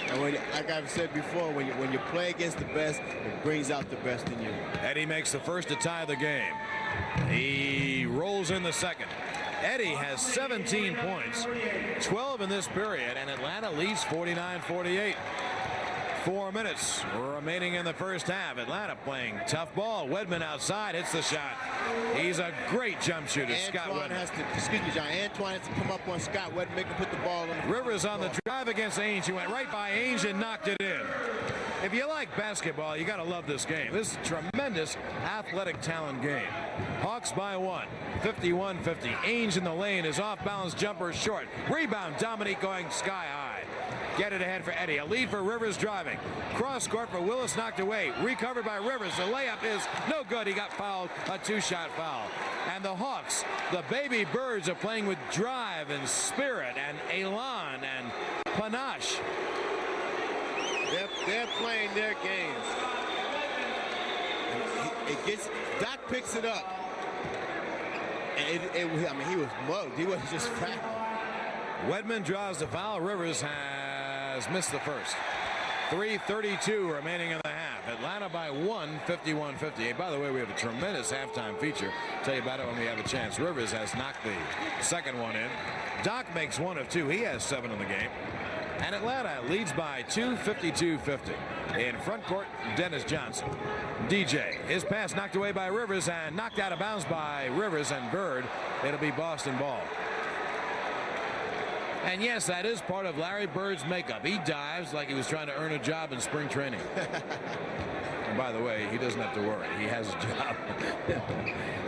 And like I've said before, when you play against the best, it brings out the best in you. Eddie makes the first to tie the game. He rolls in the second. Eddie has 17 points, 12 in this period, and Atlanta leads 49-48. 4 minutes remaining in the first half. Atlanta playing tough ball. Wedman outside hits the shot. He's a great jump shooter. Scott Wedman has to, excuse me, John. Antoine has to come up on Scott Wedman, make him put the ball on the Rivers on the drive against Ainge. He went right by Ainge and knocked it in. If you like basketball, you got to love this game. This is a tremendous athletic talent game. Hawks by 1, 51-50. Ainge in the lane. His off-balance jumper is short. Rebound. Dominique going sky high. Get it ahead for Eddie. A lead for Rivers driving. Cross court for Willis, knocked away. Recovered by Rivers. The layup is no good. He got fouled. A 2-shot foul. And the Hawks, the baby birds, are playing with drive and spirit and elan and panache. They're playing their games. Doc picks it up. And I mean, he was mugged. He wasn't just fat. Wedman draws the foul. Rivers has missed the first. 3:32 remaining in the half. Atlanta by 1, 51-50. Hey, by the way, we have a tremendous halftime feature. Tell you about it when we have a chance. Rivers has knocked the second one in. Doc makes 1 of 2. He has 7 in the game. And Atlanta leads by 2, 52-50. In front court, Dennis Johnson. DJ, his pass knocked away by Rivers and knocked out of bounds by Rivers and Bird. It'll be Boston ball. And yes, that is part of Larry Bird's makeup. He dives like he was trying to earn a job in spring training. And by the way, he doesn't have to worry. He has a job.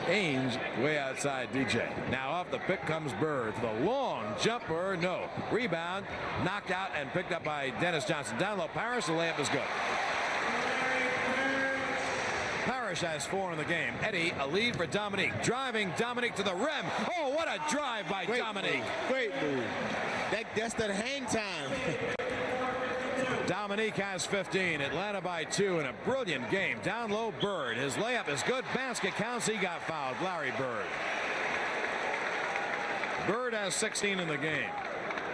Ainge way outside DJ. Now off the pick comes Bird. The long jumper, no. Rebound, knocked out and picked up by Dennis Johnson. Down low, Parrish, the layup is good. Parrish has 4 in the game. Eddie, a lead for Dominique. Driving Dominique to the rim. Oh, what a drive by Dominique. Great move. That's that hang time. Dominique has 15. Atlanta by 2 in a brilliant game. Down low, Bird. His layup is good. Basket counts. He got fouled. Larry Bird. Bird has 16 in the game.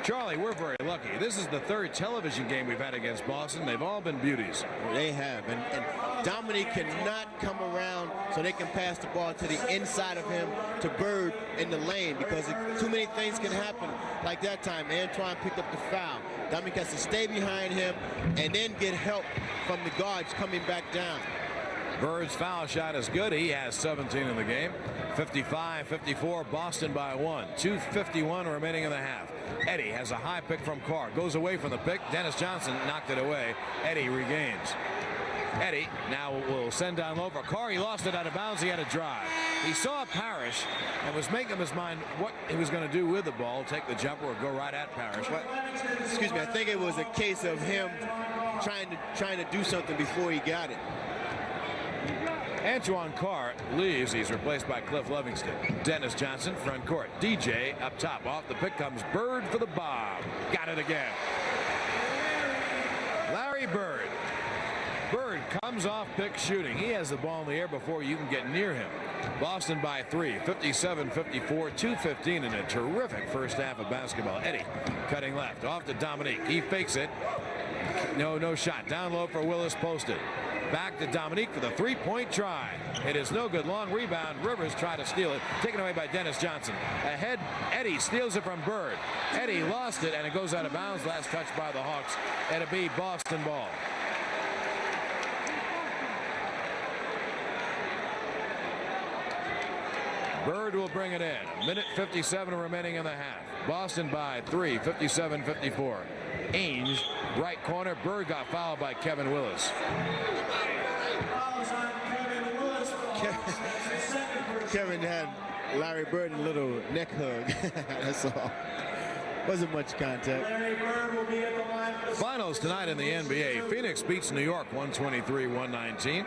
Charlie, we're very lucky. This is the 3rd television game we've had against Boston. They've all been beauties. They have. And Dominique cannot come around so they can pass the ball to the inside of him to Bird in the lane because too many things can happen. Like that time, Antoine picked up the foul. Dominique has to stay behind him and then get help from the guards coming back down. Bird's foul shot is good. He has 17 in the game. 55-54, Boston by 1. 2:51 remaining in the half. Eddie has a high pick from Carr. Goes away from the pick. Dennis Johnson knocked it away. Eddie regains. Eddie now will send down low for Carr. He lost it out of bounds. He had a drive. He saw Parrish and was making up his mind what he was going to do with the ball. Take the jumper or go right at Parrish. Excuse me. I think it was a case of him trying to do something before he got it. Antoine Carr leaves. He's replaced by Cliff Livingston. Dennis Johnson, front court. DJ up top. Off the pick comes Bird for the bob. Got it again. Larry Bird. Bird comes off pick shooting. He has the ball in the air before you can get near him. Boston by 3, 57-54, 2:15 in a terrific first half of basketball. Eddie cutting left. Off to Dominique. He fakes it. No shot. Down low for Willis, posted. Back to Dominique for the three-point try. It is no good. Long rebound. Rivers try to steal it. Taken away by Dennis Johnson. Ahead, Eddie steals it from Bird. Eddie lost it, and it goes out of bounds. Last touch by the Hawks. It'll be Boston ball. Bird will bring it in. 1:57 remaining in the half. Boston by 3, 57-54. Ainge, right corner. Bird got fouled by Kevin Willis. Kevin had Larry Bird in a little neck hug. That's all. Wasn't much contact. Finals tonight in the NBA. Phoenix beats New York 123-119.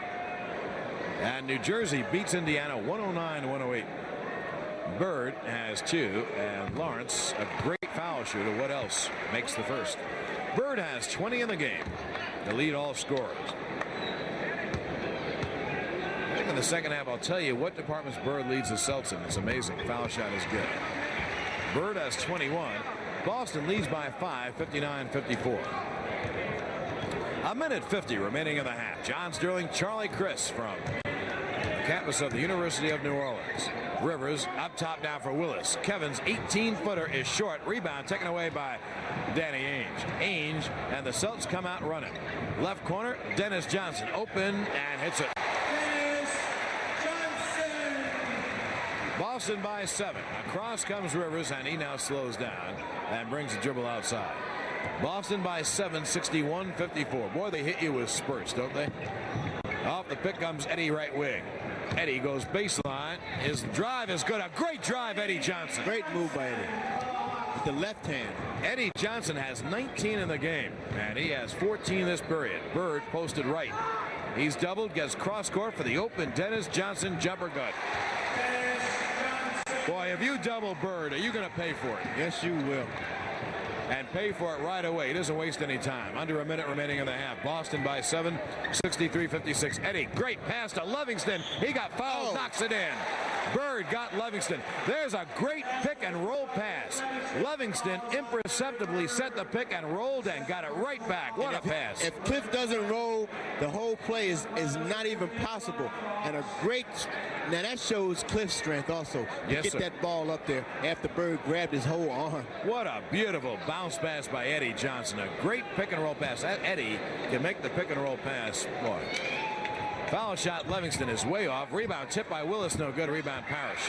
And New Jersey beats Indiana 109-108. Bird has 2, and Lawrence, a great foul shooter. What else makes the first? Bird has 20 in the game. The lead all scorers. I think in the second half, I'll tell you what departments Bird leads the Celtics in. It's amazing. Foul shot is good. Bird has 21. Boston leads by 5, 59-54. 1:50 remaining in the half. John Sterling, Charlie Chris from the campus of the University of New Orleans. Rivers up top now for Willis. Kevin's 18-footer is short. Rebound taken away by Danny Ainge. Ainge and the Celtics come out running. Left corner, Dennis Johnson open and hits it. Boston by 7. Across comes Rivers, and he now slows down and brings the dribble outside. Boston by 7, 61-54. Boy, they hit you with spurts, don't they? Off the pick comes Eddie, right wing. Eddie goes baseline. His drive is good. A great drive, Eddie Johnson. Great move by Eddie. With the left hand. Eddie Johnson has 19 in the game, and he has 14 this period. Bird posted right. He's doubled, gets cross court for the open Dennis Johnson jumper good. Boy, if you double Bird, are you going to pay for it? Yes, you will. And pay for it right away. He doesn't waste any time. Under a minute remaining in the half. Boston by 7, 63-56. Eddie, great pass to Livingston. He got fouled, knocks it in. Bird got Livingston. There's a great pick and roll pass. Livingston imperceptibly set the pick and rolled and got it right back. What a pass. If Cliff doesn't roll, the whole play is not even possible. And a great, now that shows Cliff's strength also. Yes, get sir. that ball up there after Bird grabbed his whole arm. What a beautiful bounce pass by Eddie Johnson. A great pick and roll pass. That Eddie can make the pick and roll pass. Boy. Foul shot, Livingston is way off. Rebound tipped by Willis, no good. Rebound Parrish.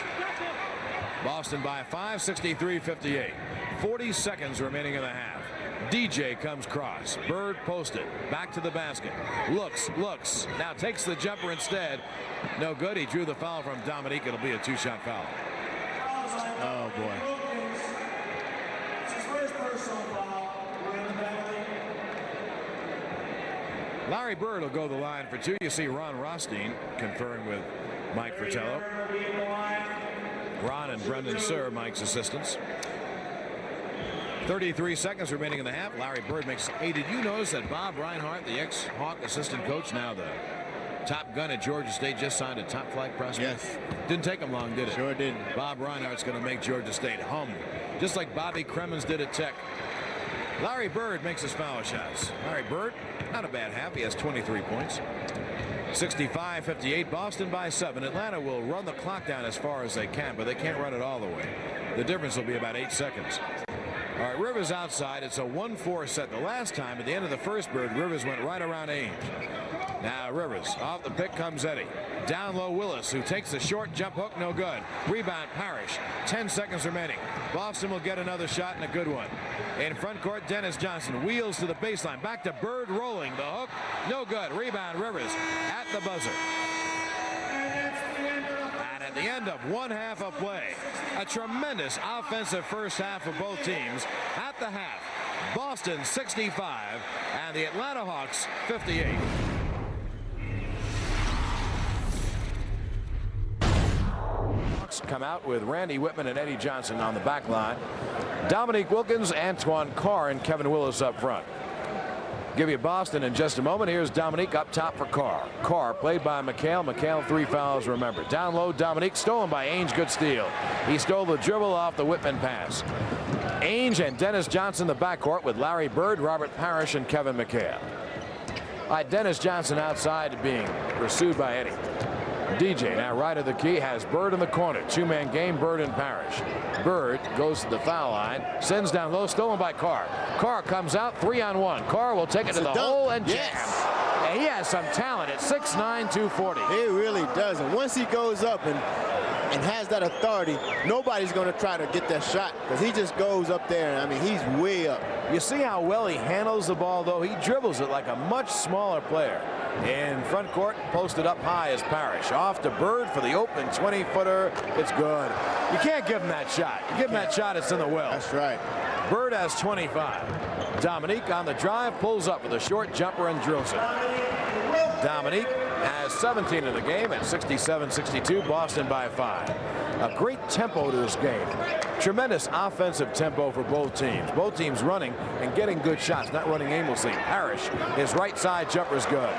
Boston by 5, 63-58. 40 seconds remaining in the half. DJ comes cross. Bird posted. Back to the basket. Looks. Now takes the jumper instead. No good. He drew the foul from Dominique. It'll be a 2-shot foul. Oh, boy. Larry Bird will go the line for 2. You see Ron Rothstein conferring with Mike Fratello. Ron and Brendan Sir, Mike's assistants. 33 seconds remaining in the half. Larry Bird makes. Hey, did you notice that Bob Reinhart, the ex-Hawk assistant coach, now the top gun at Georgia State, just signed a top flight prospect? Yes. Didn't take him long, did it? Sure didn't. Bob Reinhart's going to make Georgia State hum, just like Bobby Cremins did at Tech. Larry Bird makes his foul shots. Larry Bird, not a bad half. He has 23 points. 65-58. Boston by 7. Atlanta will run the clock down as far as they can, but they can't run it all the way. The difference will be about 8 seconds. All right, Rivers outside. It's a 1-4 set. The last time, at the end of the first Bird, Rivers went right around Ainge. Now Rivers, off the pick comes Eddie. Down low Willis, who takes the short jump hook, no good. Rebound Parrish. 10 seconds remaining. Boston will get another shot and a good one. In front court, Dennis Johnson wheels to the baseline. Back to Bird rolling. The hook, no good. Rebound Rivers at the buzzer. And at the end of one half of play, a tremendous offensive first half of both teams. At the half, Boston 65 and the Atlanta Hawks 58. come out with Randy Whitman and Eddie Johnson on the back line. Dominique Wilkins, Antoine Carr, and Kevin Willis up front. Give you Boston in just a moment. Here's Dominique up top for Carr. Carr played by McHale. McHale 3 fouls, remember. Down low, Dominique stolen by Ainge. Good steal. He stole the dribble off the Whitman pass. Ainge and Dennis Johnson the backcourt with Larry Bird, Robert Parrish, and Kevin McHale. All right, Dennis Johnson outside being pursued by Eddie. DJ now right of the key has Bird in the corner. 2-man game, Bird and Parrish. Bird goes to the foul line, sends down low, stolen by Carr. Carr comes out 3-on-1. Carr will take it to the hole and jam. And he has some talent at 6'9", 240. He really does. And once he goes up and has that authority, nobody's going to try to get that shot because he just goes up there. And I mean, he's way up. You see how well he handles the ball, though? He dribbles it like a much smaller player. In front court, posted up high is Parrish. Off to Bird for the open 20-footer. It's good. You can't give him that shot. You give him that shot, it's in the well. That's right. Bird has 25. Dominique on the drive, pulls up with a short jumper and drills it. Dominique has 17 in the game at 67-62. Boston by 5. A great tempo to this game. Tremendous offensive tempo for both teams. Both teams running and getting good shots, not running aimlessly. Parrish, his right side jumper is good.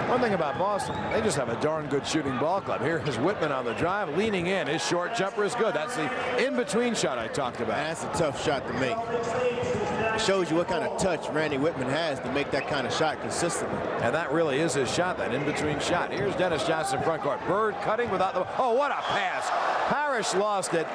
One thing about Boston, they just have a darn good shooting ball club. Here is Whitman on the drive, leaning in. His short jumper is good. That's the in-between shot I talked about. That's a tough shot to make. It shows you what kind of touch Randy Whitman has to make that kind of shot consistently. And that really is his shot, that in-between shot. Here's Dennis Johnson front court. Bird cutting without the... Oh, what a pass. Parrish lost it.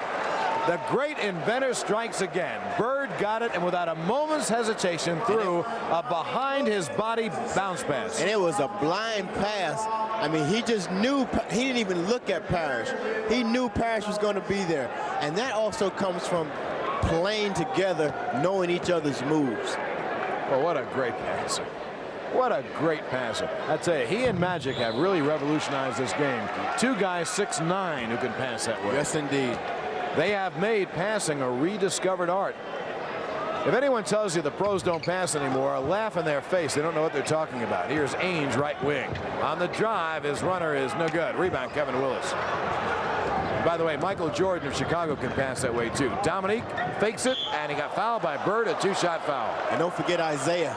The great inventor strikes again. Bird got it, and without a moment's hesitation threw a behind-his-body bounce pass. And it was a blind pass. I mean, he just knew. He didn't even look at Parrish. He knew Parrish was going to be there. And that also comes from playing together, knowing each other's moves. Well, what a great passer. What a great passer. I tell you, he and Magic have really revolutionized this game. 2 guys 6'9" who can pass that way. Yes, indeed. They have made passing a rediscovered art. If anyone tells you the pros don't pass anymore, laugh in their face. They don't know what they're talking about. Here's Ainge, right wing. On the drive, his runner is no good. Rebound, Kevin Willis. By the way, Michael Jordan of Chicago can pass that way, too. Dominique fakes it, and he got fouled by Bird, a 2-shot foul. And don't forget Isaiah.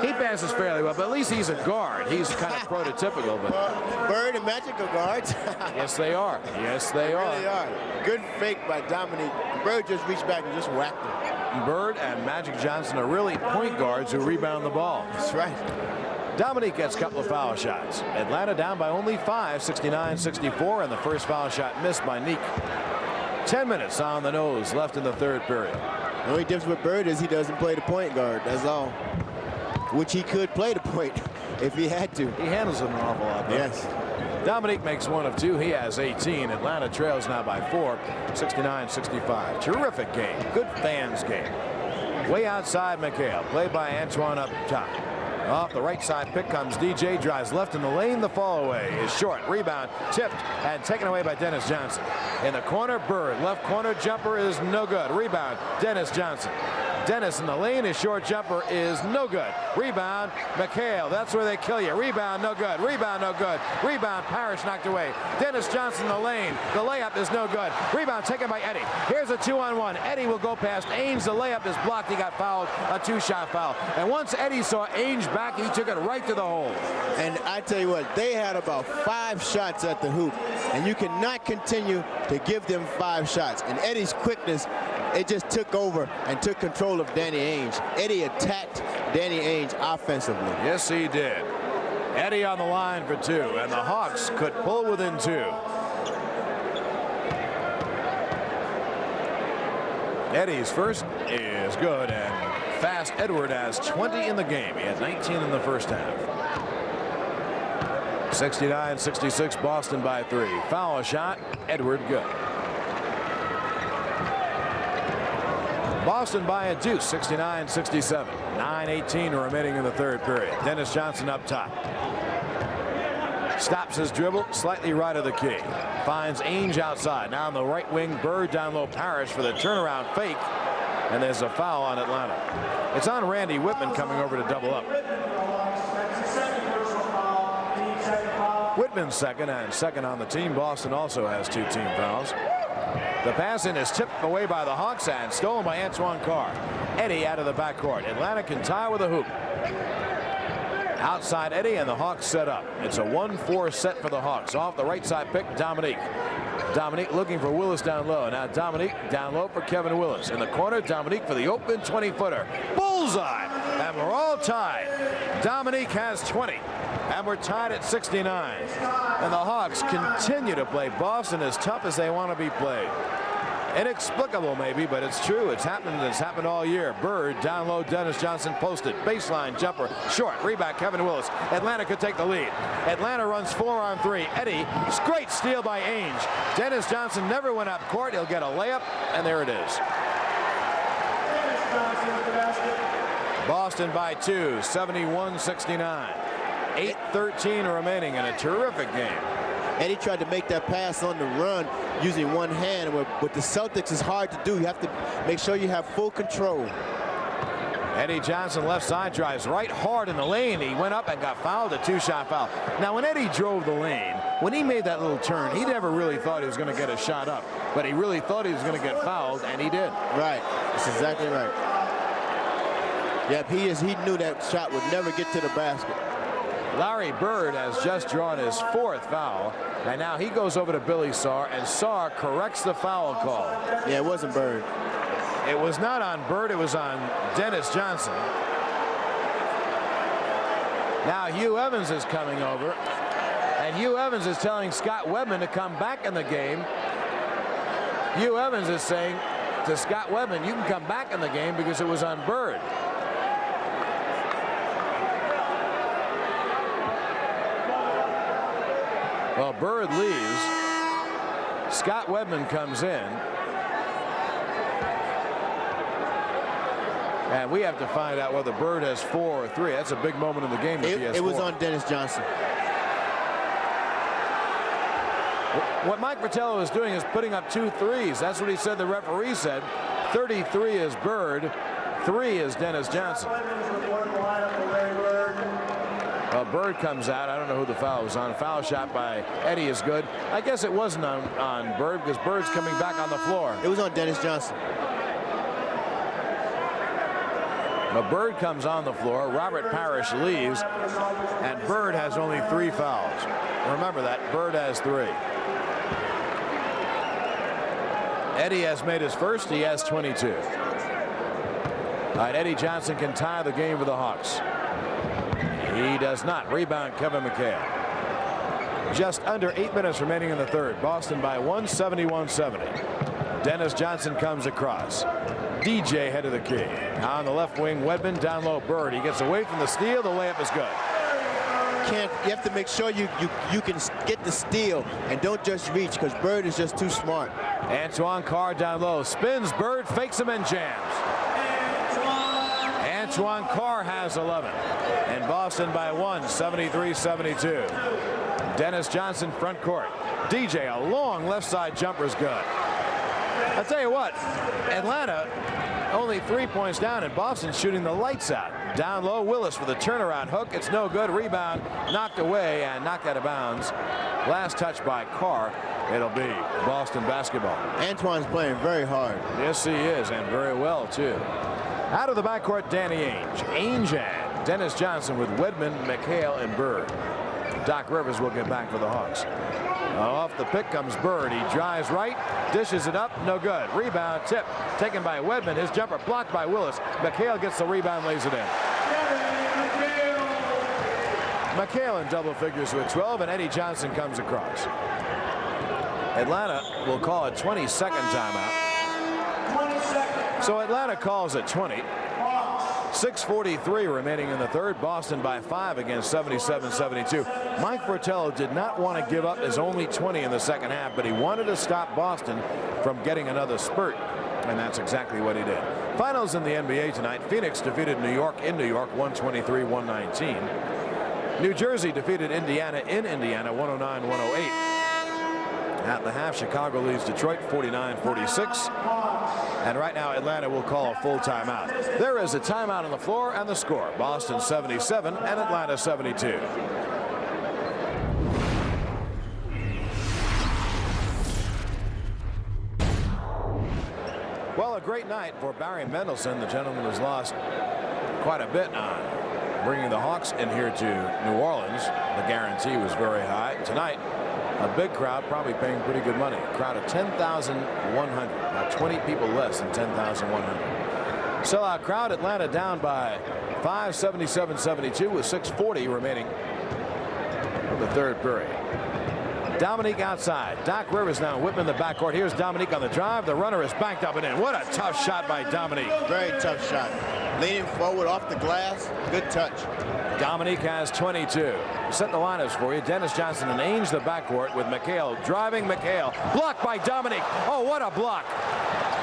He passes fairly well, but at least he's a guard. He's kind of prototypical. But Bird and Magic are guards. Yes, they are. Yes, they are. Really are. Good fake by Dominique. Bird just reached back and just whacked him. Bird and Magic Johnson are really point guards who rebound the ball. That's right. Dominique gets a couple of foul shots. Atlanta down by only 5, 69-64, and the first foul shot missed by Neek. 10 minutes on the nose left in the third period. The only difference with Bird is he doesn't play the point guard. That's all. Which he could play the point if he had to. He handles it an awful lot. Though. Yes. Dominique makes 1 of 2. He has 18. Atlanta trails now by 4, 69-65. Terrific game. Good fans game. Way outside McHale. Played by Antoine up top. Off the right side pick comes DJ. Drives left in the lane. The fall away is short. Rebound tipped and taken away by Dennis Johnson. In the corner, Bird. Left corner jumper is no good. Rebound, Dennis Johnson. Dennis in the lane. His short jumper is no good. Rebound, McHale. That's where they kill you. Rebound, no good. Rebound, no good. Rebound, Parrish knocked away. Dennis Johnson in the lane. The layup is no good. Rebound taken by Eddie. Here's a 2-on-1. Eddie will go past Ainge. The layup is blocked. He got fouled. A 2-shot foul. And once Eddie saw Ainge back, he took it right to the hole. And I tell you what, they had about 5 shots at the hoop. And you cannot continue to give them 5 shots. And Eddie's quickness, it just took over and took control of Danny Ainge. Eddie attacked Danny Ainge offensively. Yes, he did. Eddie on the line for 2, and the Hawks could pull within 2. Eddie's first is good, and fast Edward has 20 in the game. He had 19 in the first half. 69-66, Boston by 3. Foul shot, Edward good. Boston by a deuce, 69-67. 9:18 remaining in the third period. Dennis Johnson up top. Stops his dribble, slightly right of the key. Finds Ainge outside. Now on the right wing, Bird down low, Parrish for the turnaround fake. And there's a foul on Atlanta. It's on Randy Whitman coming over to double up. Whitman second, and second on the team. Boston also has 2 team fouls. The pass in is tipped away by the Hawks and stolen by Antoine Carr. Eddie out of the backcourt. Atlanta can tie with a hoop. Outside Eddie, and the Hawks set up. It's a 1-4 set for the Hawks. Off the right side pick, Dominique. Dominique looking for Willis down low. Now Dominique down low for Kevin Willis. In the corner, Dominique for the open 20-footer. Bullseye! And we're all tied. Dominique has 20. And we're tied at 69. And the Hawks continue to play Boston as tough as they want to be played. Inexplicable maybe, but it's true. It's happened all year. Bird down low, Dennis Johnson posted. Baseline jumper, short. Rebound, Kevin Willis. Atlanta could take the lead. Atlanta runs 4 on 3. Eddie, great steal by Ainge. Dennis Johnson never went up court. He'll get a layup, and there it is. Boston by 2, 71-69. 8:13 remaining in a terrific game. Eddie tried to make that pass on the run using one hand. With the Celtics, it's hard to do. You have to make sure you have full control. Eddie Johnson left side drives right hard in the lane. He went up and got fouled, a 2-shot foul. Now when Eddie drove the lane, when he made that little turn, he never really thought he was going to get a shot up, but he really thought he was going to get fouled, and he did. Right, that's exactly right. Yep, he knew that shot would never get to the basket. Larry Bird has just drawn his 4th foul, and now he goes over to Billy Sarr, and Sarr corrects the foul call. Yeah, it wasn't Bird. It was not on Bird, it was on Dennis Johnson. Now Hugh Evans is coming over, and Hugh Evans is telling Scott Webman to come back in the game. Hugh Evans is saying to Scott Webman, you can come back in the game because it was on Bird. Well, Bird leaves. Scott Webman comes in. And we have to find out whether Bird has 4 or 3. That's a big moment in the game. It was on Dennis Johnson. What Mike Fratello is doing is putting up 2 threes. That's what he said the referee said. 33 is Bird. 3 is Dennis Johnson. Bird comes out. I don't know who the foul was on. Foul shot by Eddie is good. I guess it wasn't on Bird because Bird's coming back on the floor. It was on Dennis Johnson. Bird comes on the floor. Robert Parrish leaves, and Bird has only 3 fouls. Remember that. Bird has 3. Eddie has made his first. He has 22. All right, Eddie Johnson can tie the game for the Hawks. He does not. Rebound, Kevin McHale. Just under 8 minutes remaining in the third. Boston by 1, 71-70. Dennis Johnson comes across. DJ head of the key. On the left wing, Wedman down low. Bird. He gets away from the steal. The layup is good. You have to make sure you can get the steal and don't just reach because Bird is just too smart. Antoine Carr down low. Spins Bird, fakes him and jams. Antoine Carr has 11. And Boston by 1, 73-72. Dennis Johnson front court. DJ, a long left side jumper is good. I'll tell you what, Atlanta only 3 points down, and Boston shooting the lights out. Down low, Willis for the turnaround hook. It's no good. Rebound knocked away and knocked out of bounds. Last touch by Carr. It'll be Boston basketball. Antoine's playing very hard. Yes, he is, and very well, too. Out of the backcourt, Danny Ainge. Ainge and Dennis Johnson with Wedman, McHale, and Bird. Doc Rivers will get back for the Hawks. Off the pick comes Bird. He drives right, dishes it up, no good. Rebound, tip, taken by Wedman. His jumper blocked by Willis. McHale gets the rebound, lays it in. McHale in double figures with 12, and Eddie Johnson comes across. Atlanta will call a 20-second timeout. So Atlanta calls at 20. 6:43 remaining in the third. Boston by 5 against 77-72. Mike Fratello did not want to give up his only 20 in the second half, but he wanted to stop Boston from getting another spurt, and that's exactly what he did. Finals in the NBA tonight. Phoenix defeated New York in New York 123-119. New Jersey defeated Indiana in Indiana 109-108. At the half, Chicago leads Detroit 49-46. And right now, Atlanta will call a full timeout. There is a timeout on the floor, and the score. Boston 77 and Atlanta 72. great night for Barry Mendelson. The gentleman has lost quite a bit on bringing the Hawks in here to New Orleans. The guarantee was very high. Tonight, a big crowd, probably paying pretty good money. A crowd of 10,100, about 20 people less than 10,100. Sellout crowd. Atlanta down by 5, 77-72 with 6:40 remaining in the third period. Dominique outside. Doc Rivers now. Whitman in the backcourt. Here's Dominique on the drive. The runner is backed up and in. What a tough shot by Dominique. Very tough shot. Leaning forward off the glass. Good touch. Dominique has 22. Set the lineups for you. Dennis Johnson and Ainge the backcourt with McHale driving. McHale blocked by Dominique. Oh, what a block.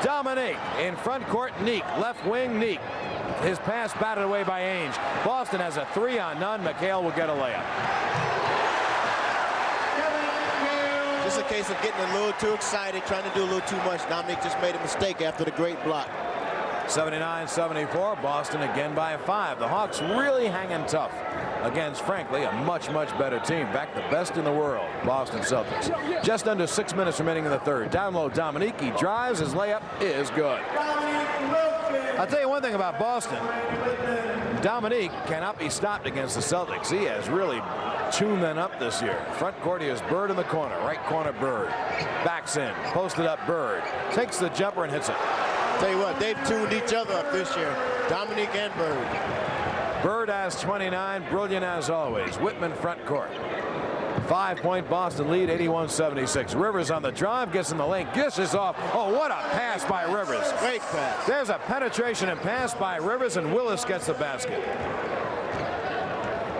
Dominique in front court. Neek left wing. Neek. His pass batted away by Ainge. Boston has a 3-on-none. McHale will get a layup. Just a case of getting a little too excited, trying to do a little too much. Dominique just made a mistake after the great block. 79-74. Boston again by 5. The Hawks really hanging tough against, frankly, a much better team. In fact, the best in the world, Boston Celtics. Just under 6 minutes remaining in the third. Down low, Dominique. He drives. His layup is good. I'll tell you one thing about Boston. Dominique cannot be stopped against the Celtics. He has really tuned them up this year. Front court, here's Bird in the corner. Right corner, Bird. Backs in. Posted up, Bird. Takes the jumper and hits it. Tell you what, they've tuned each other up this year. Dominique and Bird. Bird has 29. Brilliant as always. Whitman front court. 5-point Boston lead, 81-76. Rivers on the drive, gets in the lane, dishes off. Oh, what a pass by Rivers. Great pass. There's a penetration and pass by Rivers, and Willis gets the basket.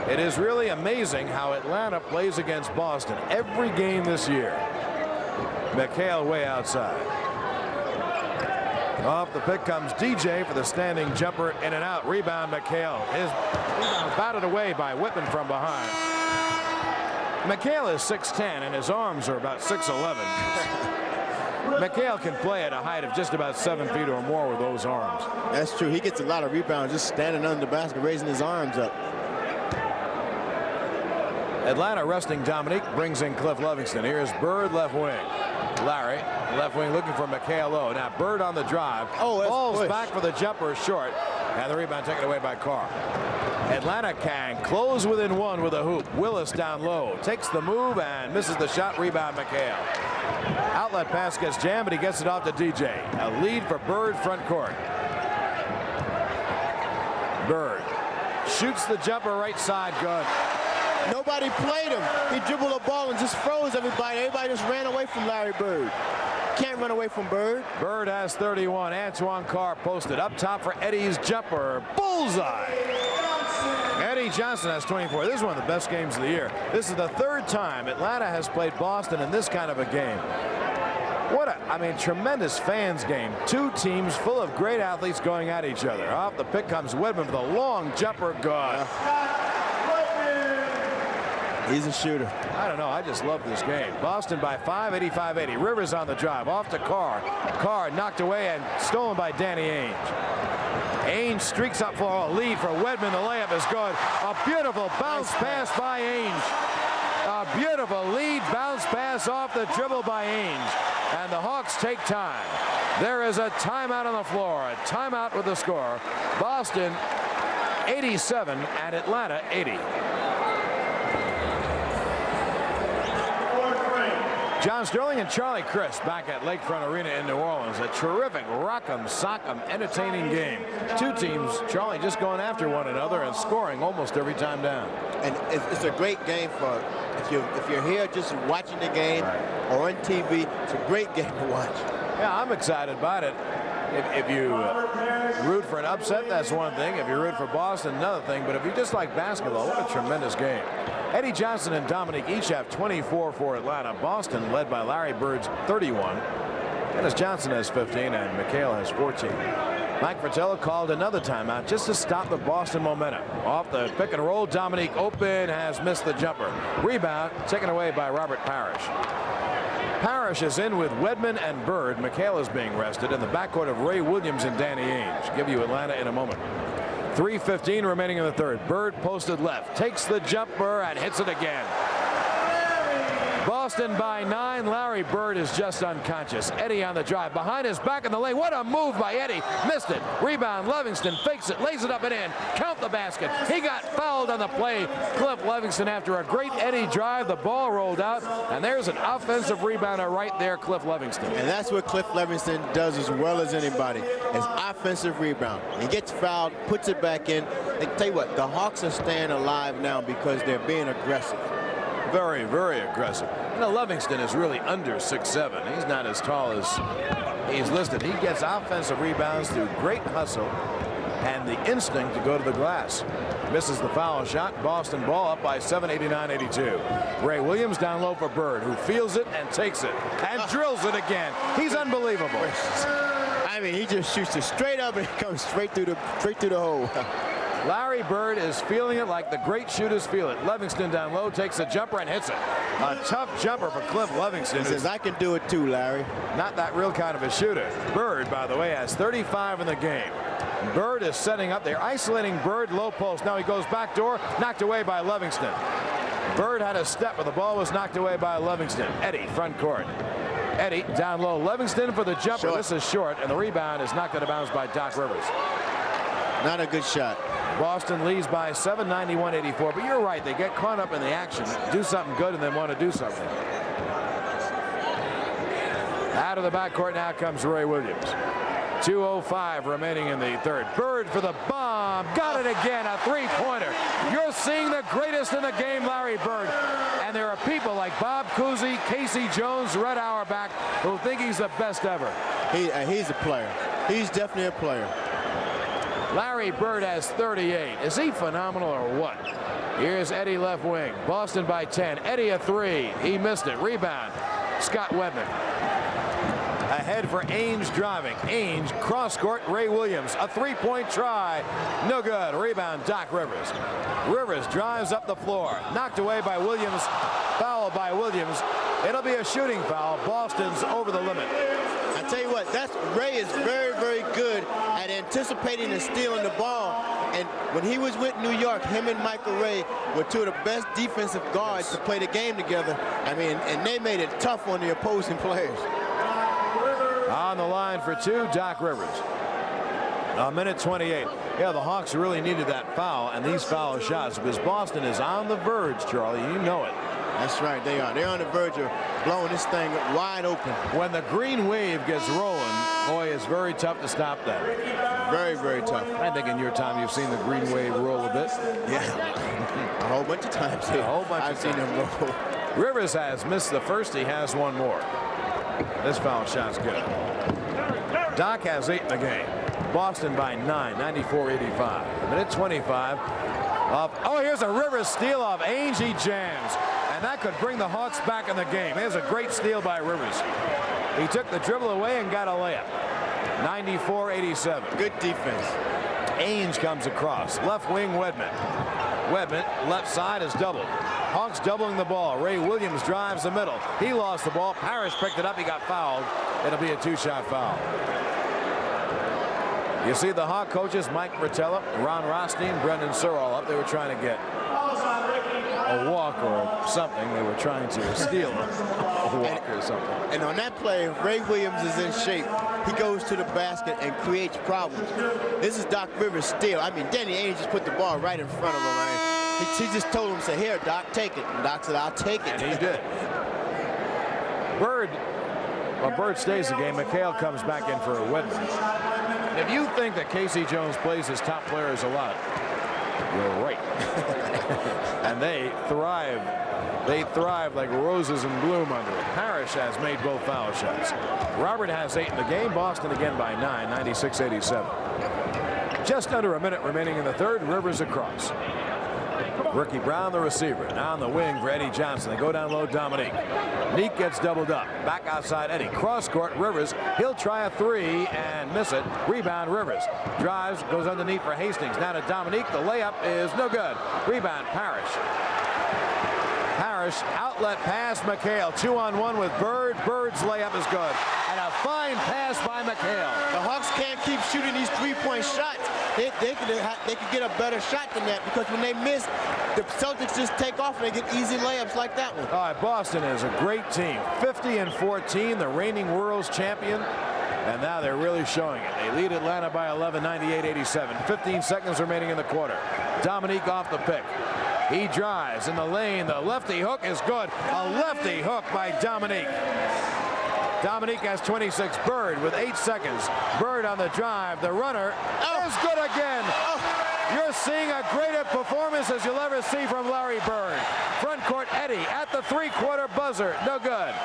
It is really amazing how Atlanta plays against Boston every game this year. McHale way outside. Off the pick comes DJ for the standing jumper, in and out. Rebound McHale. His rebound batted away by Whitman from behind. McHale is 6'10", and his arms are about 6'11". McHale can play at a height of just about 7 feet or more with those arms. That's true. He gets a lot of rebounds just standing under the basket, raising his arms up. Atlanta resting Dominique, brings in Cliff Livingston. Here's Bird left wing. Larry left wing looking for McHale low. Now Bird on the drive. Falls back for the jumper short. And the rebound taken away by Carr. Atlanta can close within 1 with a hoop. Willis down low. Takes the move and misses the shot. Rebound McHale. Outlet pass gets jammed, but he gets it off to DJ. A lead for Bird front court. Bird shoots the jumper right side. Good. Nobody played him. He dribbled the ball and just froze everybody. Everybody just ran away from Larry Bird. Can't run away from Bird. Bird has 31. Antoine Carr posted up top for Eddie's jumper. Bullseye. Eddie Johnson has 24. This is one of the best games of the year. This is the 3rd time Atlanta has played Boston in this kind of a game. What a, tremendous fans game. 2 teams full of great athletes going at each other. Off the pick comes Whitman with a long jumper. Good. He's a shooter. I don't know. I just love this game. Boston by 5, 85-80. Rivers on the drive. Off to Carr. Carr knocked away and stolen by Danny Ainge. Ainge streaks up for a lead for Wedman. The layup is good. A beautiful bounce pass by Ainge. A beautiful lead bounce pass off the dribble by Ainge. And the Hawks take time. There is a timeout on the floor. A timeout with the score. Boston 87 and Atlanta 80. John Sterling and Charlie Crist back at Lakefront Arena in New Orleans. A terrific rock'em sock'em entertaining game. 2 teams, Charlie just going after one another and scoring almost every time down. And it's a great game for if you're here just watching the game or on TV. It's a great game to watch. Yeah, I'm excited about it. If you root for an upset, that's one thing. If you root for Boston, another thing. But if you just like basketball, what a tremendous game. Eddie Johnson and Dominique each have 24 for Atlanta. Boston led by Larry Bird's 31. Dennis Johnson has 15 and McHale has 14. Mike Fratello called another timeout just to stop the Boston momentum. Off the pick and roll, Dominique open, has missed the jumper. Rebound taken away by Robert Parrish. Parrish is in with Wedman and Bird. McHale is being rested in the backcourt of Ray Williams and Danny Ainge. Give you Atlanta in a moment. 3:15 remaining in the third. Bird posted left, takes the jumper and hits it again. Boston by 9. Larry Bird is just unconscious. Eddie on the drive. Behind his back in the lane. What a move by Eddie. Missed it. Rebound. Livingston fakes it. Lays it up and in. Count the basket. He got fouled on the play. Cliff Livingston, after a great Eddie drive, the ball rolled out. And there's an offensive rebounder right there, Cliff Livingston. And that's what Cliff Livingston does as well as anybody. Is offensive rebound. He gets fouled, puts it back in. And tell you what, the Hawks are staying alive now because they're being aggressive. Very, very aggressive. You know, Livingston is really under 6'7". He's not as tall as he's listed. He gets offensive rebounds through great hustle and the instinct to go to the glass. Misses the foul shot. Boston ball up by 7, 89-82. Ray Williams down low for Bird, who feels it and takes it and drills it again. He's unbelievable. I mean, he just shoots it straight up and it comes straight through the hole. Larry Bird is feeling it like the great shooters feel it. Livingston down low takes a jumper and hits it. A tough jumper for Cliff Livingston. He says, I can do it too, Larry. Not that real kind of a shooter. Bird, by the way, has 35 in the game. Bird is setting up. They're isolating Bird low post. Now he goes back door, knocked away by Livingston. Bird had a step, but the ball was knocked away by Livingston. Eddie, front court. Eddie down low. Livingston for the jumper. Short. This is short, and the rebound is knocked out of bounds by Doc Rivers. Not a good shot. Boston leads by 7, 91-84. But you're right. They get caught up in the action, do something good, and then want to do something. Out of the backcourt now comes Ray Williams. 2:05 remaining in the third. Bird for the bomb. Got it again. A three-pointer. You're seeing the greatest in the game, Larry Bird. And there are people like Bob Cousy, Casey Jones, Red Auerbach, who think he's the best ever. He's a player. He's definitely a player. Larry Bird has 38. Is he phenomenal or what? Here's Eddie left wing. Boston by 10. Eddie a three. He missed it. Rebound. Scott Wedman. Ahead for Ainge driving. Ainge cross court. Ray Williams. A three-point try. No good. Rebound. Doc Rivers. Rivers drives up the floor. Knocked away by Williams. Foul by Williams. It'll be a shooting foul. Boston's over the limit. I tell you what, Ray is very, very good at anticipating and stealing the ball. And when he was with New York, him and Michael Ray were two of the best defensive guards to play the game together. I mean, and they made it tough on the opposing players. On the line for two, Doc Rivers. A minute 28. Yeah, the Hawks really needed that foul and these foul shots because Boston is on the verge, Charlie. You know it. That's right, they are. They're on the verge of blowing this thing wide open. When the green wave gets rolling, boy, it's very tough to stop that. Very, very tough. I think in your time you've seen the green wave roll a bit. Yeah, a whole bunch of times. A whole bunch I've seen them roll. Rivers has missed the first. He has one more. This foul shot's good. Doc has 8 in the game. Boston by 9, 94-85. Minute 25. Oh, here's a Rivers steal off Ainge. He jams. And that could bring the Hawks back in the game. There's a great steal by Rivers. He took the dribble away and got a layup. 94-87. Good defense. Ainge comes across. Left wing Wedman. Wedman, left side, is doubled. Hawks doubling the ball. Ray Williams drives the middle. He lost the ball. Parrish picked it up. He got fouled. It'll be a 2-shot foul. You see the Hawk coaches, Mike Rotella, Ron Rothstein, Brendan Searle up. They were trying to get a walk or something. They were trying to steal a walk or something. And on that play, Ray Williams is in shape. He goes to the basket and creates problems. This is Doc Rivers' steal. I mean, Danny Ainge just put the ball right in front of him. I mean, he just told him, say, here, Doc, take it. And Doc said, I'll take it. And he did. Bird stays the game. McHale comes back in for a Wedman. If you think that Casey Jones plays his top players a lot, you're right. And they thrive. They thrive like roses in bloom under it. Parrish has made both foul shots. Robert has 8 in the game. Boston again by 9, 96-87. Just under a minute remaining in the third. Rivers across. Ricky Brown, the receiver. Now on the wing for Eddie Johnson. They go down low, Dominique. Neek gets doubled up. Back outside Eddie. Cross court, Rivers. He'll try a three and miss it. Rebound, Rivers. Drives, goes underneath for Hastings. Now to Dominique. The layup is no good. Rebound, Parrish. Parrish, outlet pass, McHale. 2-on-1 with Bird. Bird's layup is good. And a fine pass by McHale. The Hawks can't keep shooting these three-point shots. they could get a better shot than that, because when they miss, the Celtics just take off and they get easy layups like that one. All right, Boston is a great team. 50-14, the reigning world's champion. And now they're really showing it. They lead Atlanta by 11, 98-87. 15 seconds remaining in the quarter. Dominique off the pick. He drives in the lane. The lefty hook is good. A lefty hook by Dominique. Dominique has 26. Bird with 8 seconds. Bird on the drive. The runner is good again. You're seeing a greater performance as you'll ever see from Larry Bird. Front court Eddie at the three-quarter buzzer. No good.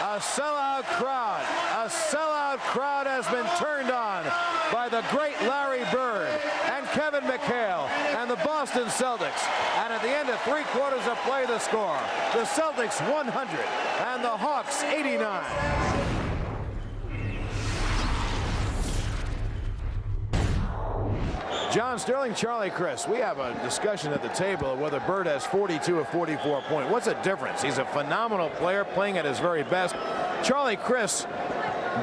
A sellout crowd. A sellout crowd has been turned on by the great Larry Bird and Kevin McHale and the Boston Celtics. And at the end of 3 quarters of play, the score: the Celtics 100 and the Hawks 89. John Sterling, Charlie Chris. We have a discussion at the table of whether Bird has 42 or 44 points. What's the difference? He's a phenomenal player playing at his very best. Charlie Chris,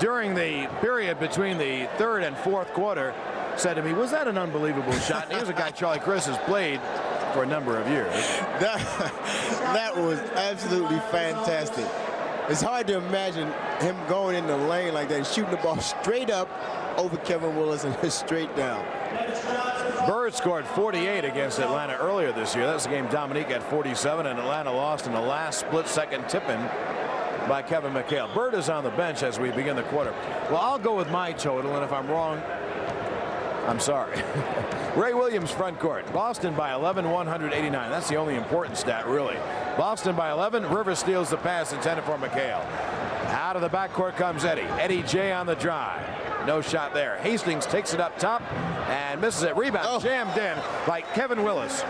during the period between the third and fourth quarter, said to me, was that an unbelievable shot? And here's a guy Charlie Chris has played for a number of years. That was absolutely fantastic. It's hard to imagine him going in the lane like that and shooting the ball straight up over Kevin Willis and straight down. Bird scored 48 against Atlanta earlier this year. That's the game Dominique had 47, and Atlanta lost in the last split-second tip-in by Kevin McHale. Bird is on the bench as we begin the quarter. Well, I'll go with my total, and if I'm wrong, I'm sorry. Ray Williams front court. Boston by 11, 189. That's the only important stat, really. Boston by 11. Rivers steals the pass intended for McHale. Out of the backcourt comes Eddie. Eddie J on the drive. No shot there. Hastings takes it up top and misses it. Rebound jammed in by Kevin Willis.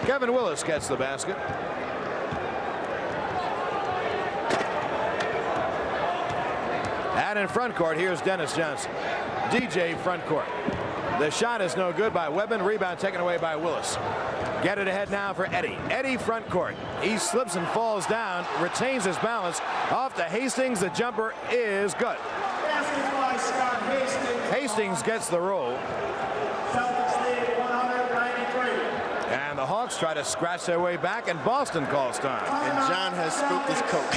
Kevin Willis gets the basket. And in front court, here's Dennis Johnson. DJ front court. The shot is no good by Webben. Rebound taken away by Willis. Get it ahead now for Eddie. Eddie front court. He slips and falls down, retains his balance. Off to Hastings. The jumper is good. Hastings gets the roll. And the Hawks try to scratch their way back, and Boston calls time. And John has spooked his coat.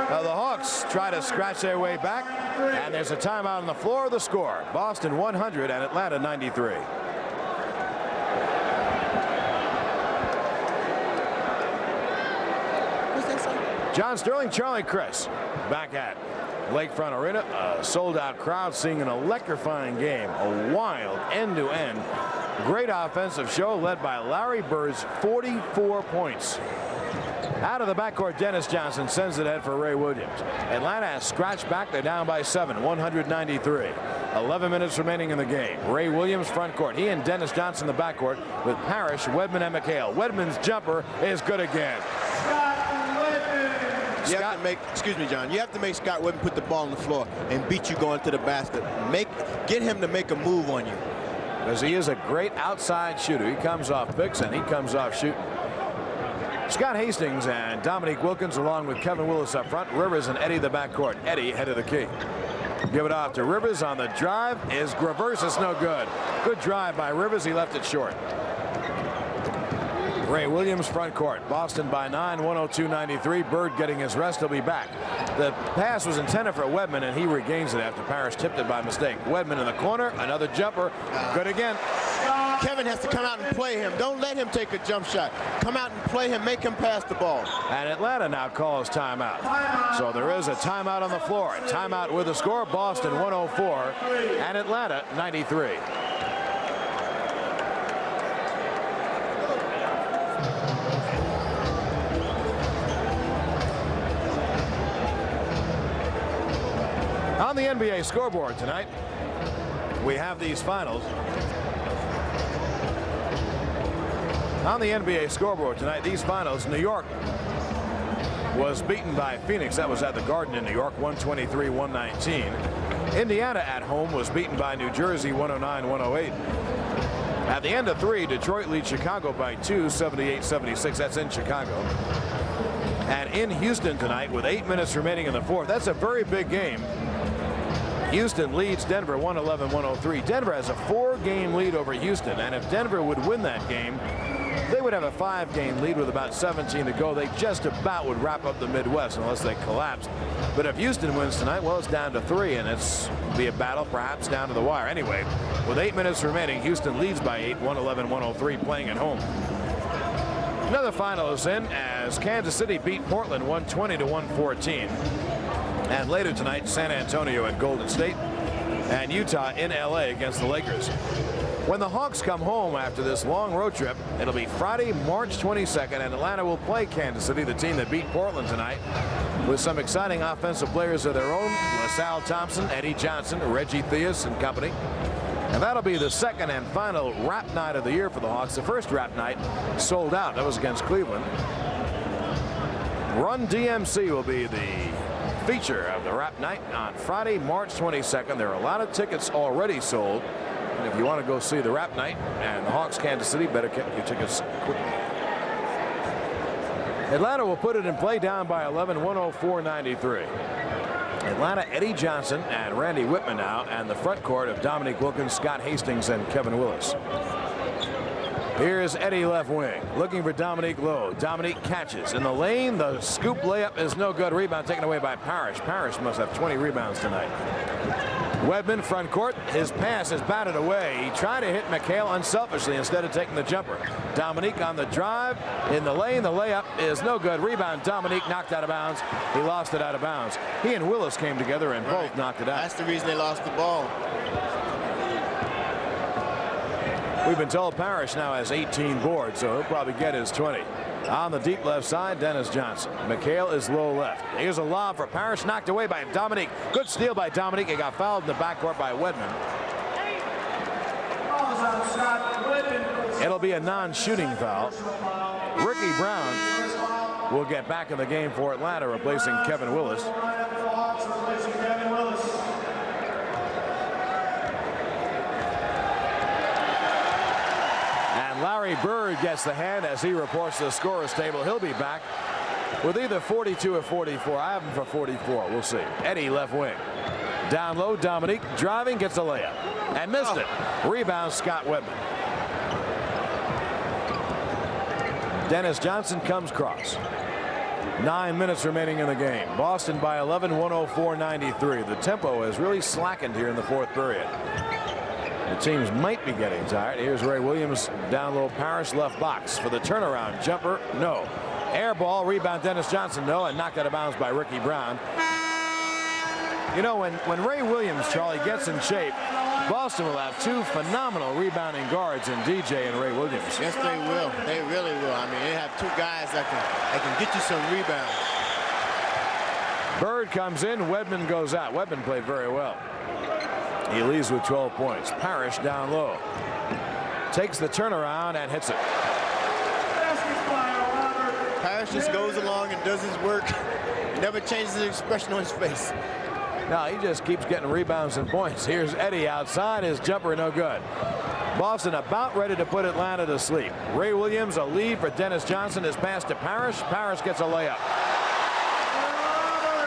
Now the Hawks try to scratch their way back, and there's a timeout on the floor. The score: Boston 100 and Atlanta 93. John Sterling, Charlie Chris, back at Lakefront Arena. A sold-out crowd seeing an electrifying game. A wild end-to-end. Great offensive show led by Larry Bird's 44 points. Out of the backcourt, Dennis Johnson sends it ahead for Ray Williams. Atlanta has scratched back. They're down by 7, 193. 11 minutes remaining in the game. Ray Williams front court. He and Dennis Johnson in the backcourt with Parrish, Wedman, and McHale. Wedman's jumper is good again. You have to make, excuse me, John, you have to make Scott Webben put the ball on the floor and beat you going to the basket. Get him to make a move on you. Because he is a great outside shooter. He comes off picks and he comes off shooting. Scott Hastings and Dominique Wilkins along with Kevin Willis up front. Rivers and Eddie the backcourt. Eddie head of the key. Give it off to Rivers on the drive. Is reverse is no good. Good drive by Rivers. He left it short. Ray Williams front court. Boston by 9, 102-93. Bird getting his rest. He'll be back. The pass was intended for Wedman, and he regains it after Parrish tipped it by mistake. Wedman in the corner. Another jumper. Good again. Kevin has to come out and play him. Don't let him take a jump shot. Come out and play him. Make him pass the ball. And Atlanta now calls timeout. So there is a timeout on the floor. Timeout with the score. Boston 104 and Atlanta 93. On the NBA scoreboard tonight, we have these finals. On the NBA scoreboard tonight, these finals, New York was beaten by Phoenix. That was at the Garden in New York, 123-119. Indiana at home was beaten by New Jersey, 109-108. At the end of 3, Detroit leads Chicago by 2, 78-76. That's in Chicago. And in Houston tonight with 8 minutes remaining in the fourth. That's a very big game. Houston leads Denver 111-103. Denver has a 4-game lead over Houston, and if Denver would win that game, they would have a 5-game lead with about 17 to go. They just about would wrap up the Midwest unless they collapsed. But if Houston wins tonight, well, it's down to 3, and it's be a battle perhaps down to the wire. Anyway, with 8 minutes remaining, Houston leads by 8, 111-103, playing at home. Another final is in as Kansas City beat Portland 120-114. And later tonight, San Antonio and Golden State, and Utah in LA against the Lakers. When the Hawks come home after this long road trip, it'll be Friday, March 22nd, and Atlanta will play Kansas City, the team that beat Portland tonight, with some exciting offensive players of their own: LaSalle Thompson, Eddie Johnson, Reggie Theus and company. And that'll be the second and final wrap night of the year for the Hawks. The first wrap night sold out. That was against Cleveland. Run DMC will be the feature of the wrap night on Friday, March 22nd. There are a lot of tickets already sold. And if you want to go see the wrap night and the Hawks Kansas City, better get your tickets quickly. Atlanta will put it in play down by 11, 104-93. Atlanta, Eddie Johnson and Randy Whitman now, and the front court of Dominique Wilkins, Scott Hastings and Kevin Willis. Here's Eddie left wing, looking for Dominique low. Dominique catches in the lane. The scoop layup is no good. Rebound taken away by Parrish. Parrish must have 20 rebounds tonight. Wedman front court. His pass is batted away. He tried to hit McHale unselfishly instead of taking the jumper. Dominique on the drive in the lane. The layup is no good. Rebound. Dominique knocked out of bounds. He lost it out of bounds. He and Willis came together and both knocked it out. That's the reason they lost the ball. We've been told Parrish now has 18 boards, so he'll probably get his 20. On the deep left side, Dennis Johnson. McHale is low left. Here's a lob for Parrish, knocked away by Dominique. Good steal by Dominique. He got fouled in the backcourt by Wedman. It'll be a non-shooting foul. Ricky Brown will get back in the game for Atlanta, replacing Kevin Willis. Larry Bird gets the hand as he reports the scorer's table. He'll be back with either 42 or 44. I have him for 44. We'll see. Eddie left wing. Down low, Dominique driving, gets a layup and missed it. Rebound, Scott Wedman. Dennis Johnson comes cross. 9 minutes remaining in the game. Boston by 11, 104-93. The tempo has really slackened here in the fourth period. The teams might be getting tired. Here's Ray Williams down low. Parrish left box for the turnaround jumper. No. Air ball. Rebound Dennis Johnson. No. And knocked out of bounds by Ricky Brown. You know, when Ray Williams, Charlie, gets in shape, Boston will have two phenomenal rebounding guards in DJ and Ray Williams. Yes, they will. They really will. I mean, they have two guys that can get you some rebounds. Bird comes in. Wedman goes out. Wedman played very well. He leads with 12 points. Parrish down low. Takes the turnaround and hits it. Parrish just goes along and does his work. Never changes his expression on his face. No, he just keeps getting rebounds and points. Here's Eddie outside. His jumper no good. Boston about ready to put Atlanta to sleep. Ray Williams a lead for Dennis Johnson. His pass to Parrish. Parrish gets a layup.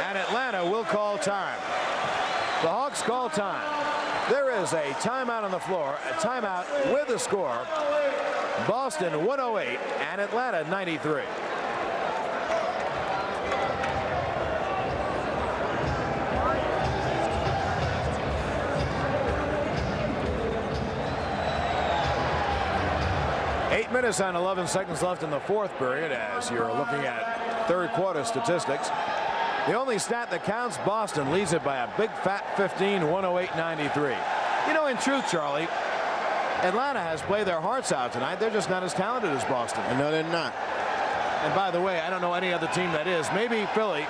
And Atlanta will call time. The Hawks call time. There is a timeout on the floor, a timeout with a score. Boston 108 and Atlanta 93. Eight minutes and 11 seconds left in the fourth period as you're looking at third quarter statistics. The only stat that counts, Boston leads it by a big fat 15, 108-93. You know, in truth, Charlie, Atlanta has played their hearts out tonight. They're just not as talented as Boston. No, they're not. And by the way, I don't know any other team that is. Maybe Philly,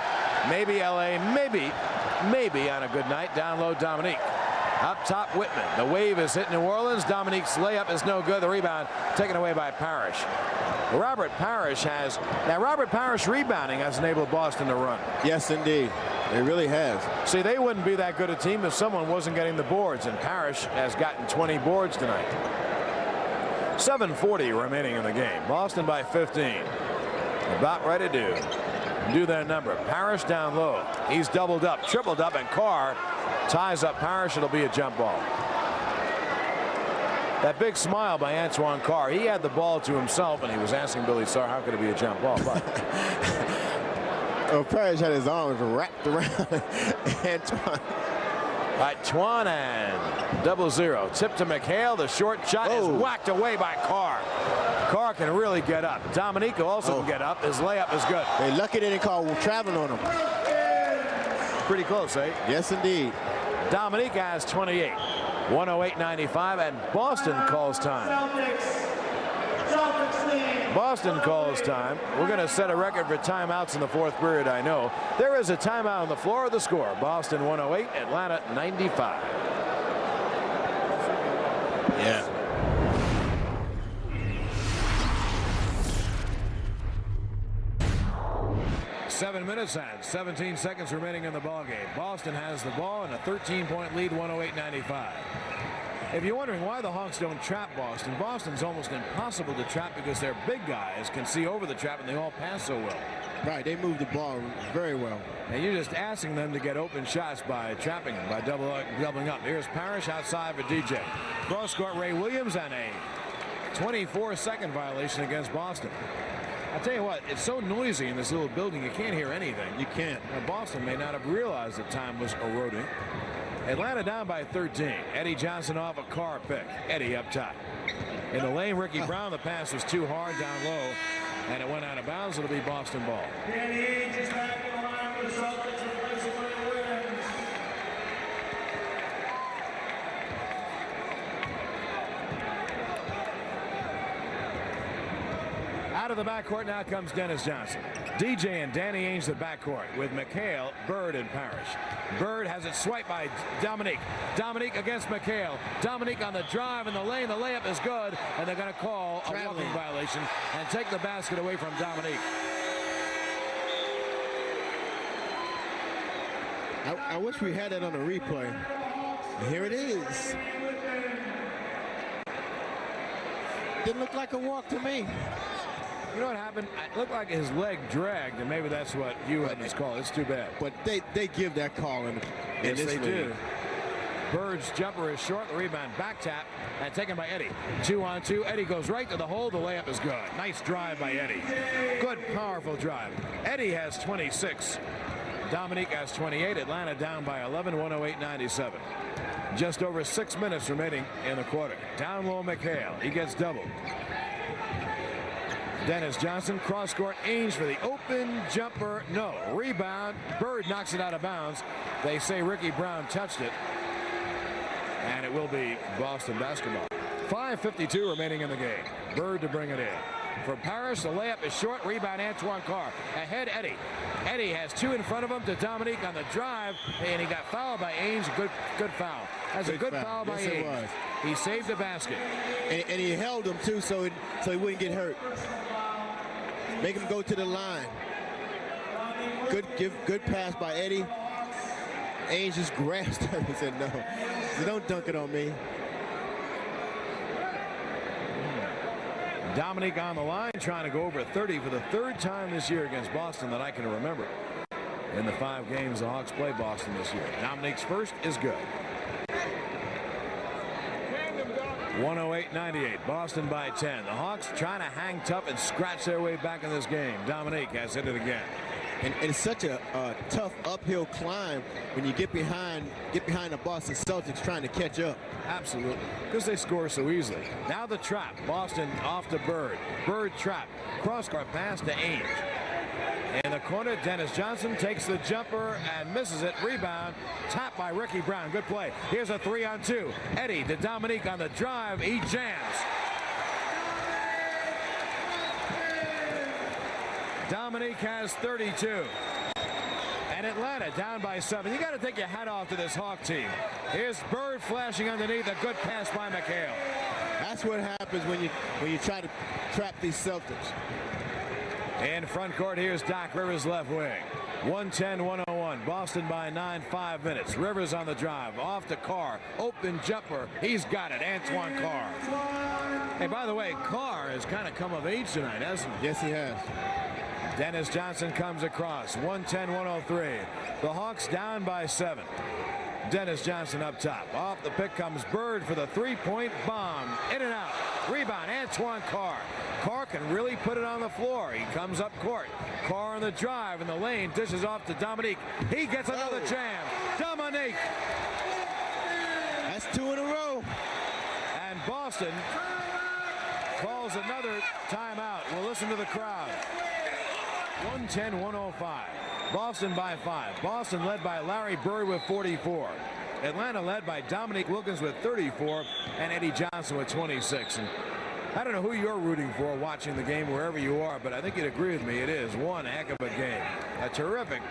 maybe LA, maybe on a good night, down low Dominique. Up top, Whitman. The wave is hit New Orleans. Dominique's layup is no good. The rebound taken away by Parrish. Robert Parrish rebounding has enabled Boston to run. Yes, indeed. It really has. See, they wouldn't be that good a team if someone wasn't getting the boards, and Parrish has gotten 20 boards tonight. 7:40 remaining in the game. Boston by 15. About ready to do their number. Parrish down low. He's doubled up, tripled up, and Carr ties up Parrish. It'll be a jump ball. That big smile by Antoine Carr. He had the ball to himself, and he was asking Billy Sarr, how could it be a jump ball? But oh, Parrish had his arms wrapped around Antoine. Antoine and 0-0. Tip to McHale. The short shot is whacked away by Carr. Carr can really get up. Dominique also can get up. His layup is good. They lucky they didn't call traveling on him. Pretty close, eh? Yes, indeed. Dominique has 28. 108.95, and Boston calls time. Boston calls time. We're going to set a record for timeouts in the fourth period, I know. There is a timeout on the floor of the score. Boston 108, Atlanta 95. Yeah. Seven minutes and 17 seconds remaining in the ballgame. Boston has the ball in a 13-point lead, 108-95. If you're wondering why the Hawks don't trap Boston, Boston's almost impossible to trap because their big guys can see over the trap and they all pass so well. Right, they move the ball very well. And you're just asking them to get open shots by trapping them, by doubling up. Here's Parrish outside for DJ. Cross-court Ray Williams and a 24-second violation against Boston. I'll tell you what, it's so noisy in this little building you can't hear anything. You can't. Now, Boston may not have realized that time was eroding. Atlanta down by 13. Eddie Johnson off a Carr pick. Eddie up top. In the lane, Ricky Brown, the pass was too hard down low, and it went out of bounds. It'll be Boston ball. Danny Ainge is back in the line for the Celtics, replacing Williams. Out of the backcourt now comes Dennis Johnson. DJ and Danny Ainge the backcourt with McHale, Bird, and Parrish. Bird has it swiped by Dominique. Dominique against McHale. Dominique on the drive in the lane. The layup is good, and they're going to call a walking violation and take the basket away from Dominique. I wish we had that on a replay. Here it is. Didn't look like a walk to me. You know what happened? It looked like his leg dragged, and maybe that's what you had this call. It's too bad. But they give that call in Yes, this they league. do. Bird's jumper is short. The rebound back tap and taken by Eddie. 2-on-2. Eddie goes right to the hole. The layup is good. Nice drive by Eddie. Good, powerful drive. Eddie has 26. Dominique has 28. Atlanta down by 11, 108-97. Just over 6 minutes remaining in the quarter. Down low McHale. He gets doubled. Dennis Johnson, cross-court, Ainge for the open jumper. No. Rebound. Bird knocks it out of bounds. They say Ricky Brown touched it. And it will be Boston basketball. 5:52 remaining in the game. Bird to bring it in. For Parrish, the layup is short. Rebound, Antoine Carr. Ahead, Eddie. Eddie has two in front of him to Dominique on the drive, and he got fouled by Ainge. Good foul. That's a good foul by Ainge. He saved the basket. And he held him, too, so he wouldn't get hurt. Make him go to the line. Good pass by Eddie. Ainge just grasped him and said, no, don't dunk it on me. Dominique on the line, trying to go over 30 for the third time this year against Boston that I can remember. In the 5 games the Hawks play Boston this year. Dominique's first is good. 108-98. Boston by 10. The Hawks trying to hang tough and scratch their way back in this game. Dominique has hit it again. And it's such a tough uphill climb when you get behind the Boston Celtics trying to catch up. Absolutely, because they score so easily. Now the trap. Boston off to Bird. Bird trap. Cross-court pass to Ainge. In the corner, Dennis Johnson takes the jumper and misses it. Rebound, tapped by Ricky Brown. Good play. Here's a 3-on-2. Eddie to Dominique on the drive. He jams. Dominique has 32. And Atlanta down by 7. You got to take your hat off to this Hawk team. Here's Bird flashing underneath. A good pass by McHale. That's what happens when you try to trap these Celtics. In front court, here's Doc Rivers left wing. 110-101. Boston by 9, 5 minutes. Rivers on the drive. Off to Carr. Open jumper. He's got it. Antoine Carr. Hey, by the way, Carr has kind of come of age tonight, hasn't he? Yes, he has. Dennis Johnson comes across. 110-103. The Hawks down by 7. Dennis Johnson up top. Off the pick comes Bird for the three-point bomb. In and out. Rebound, Antoine Carr. Carr can really put it on the floor. He comes up court. Carr on the drive in the lane. Dishes off to Dominique. He gets another jam. Dominique. That's 2 in a row. And Boston calls another timeout. We'll listen to the crowd. 110-105. Boston by 5. Boston led by Larry Bird with 44. Atlanta led by Dominique Wilkins with 34 and Eddie Johnson with 26. And I don't know who you're rooting for watching the game wherever you are, but I think you'd agree with me. It is one heck of a game. A terrific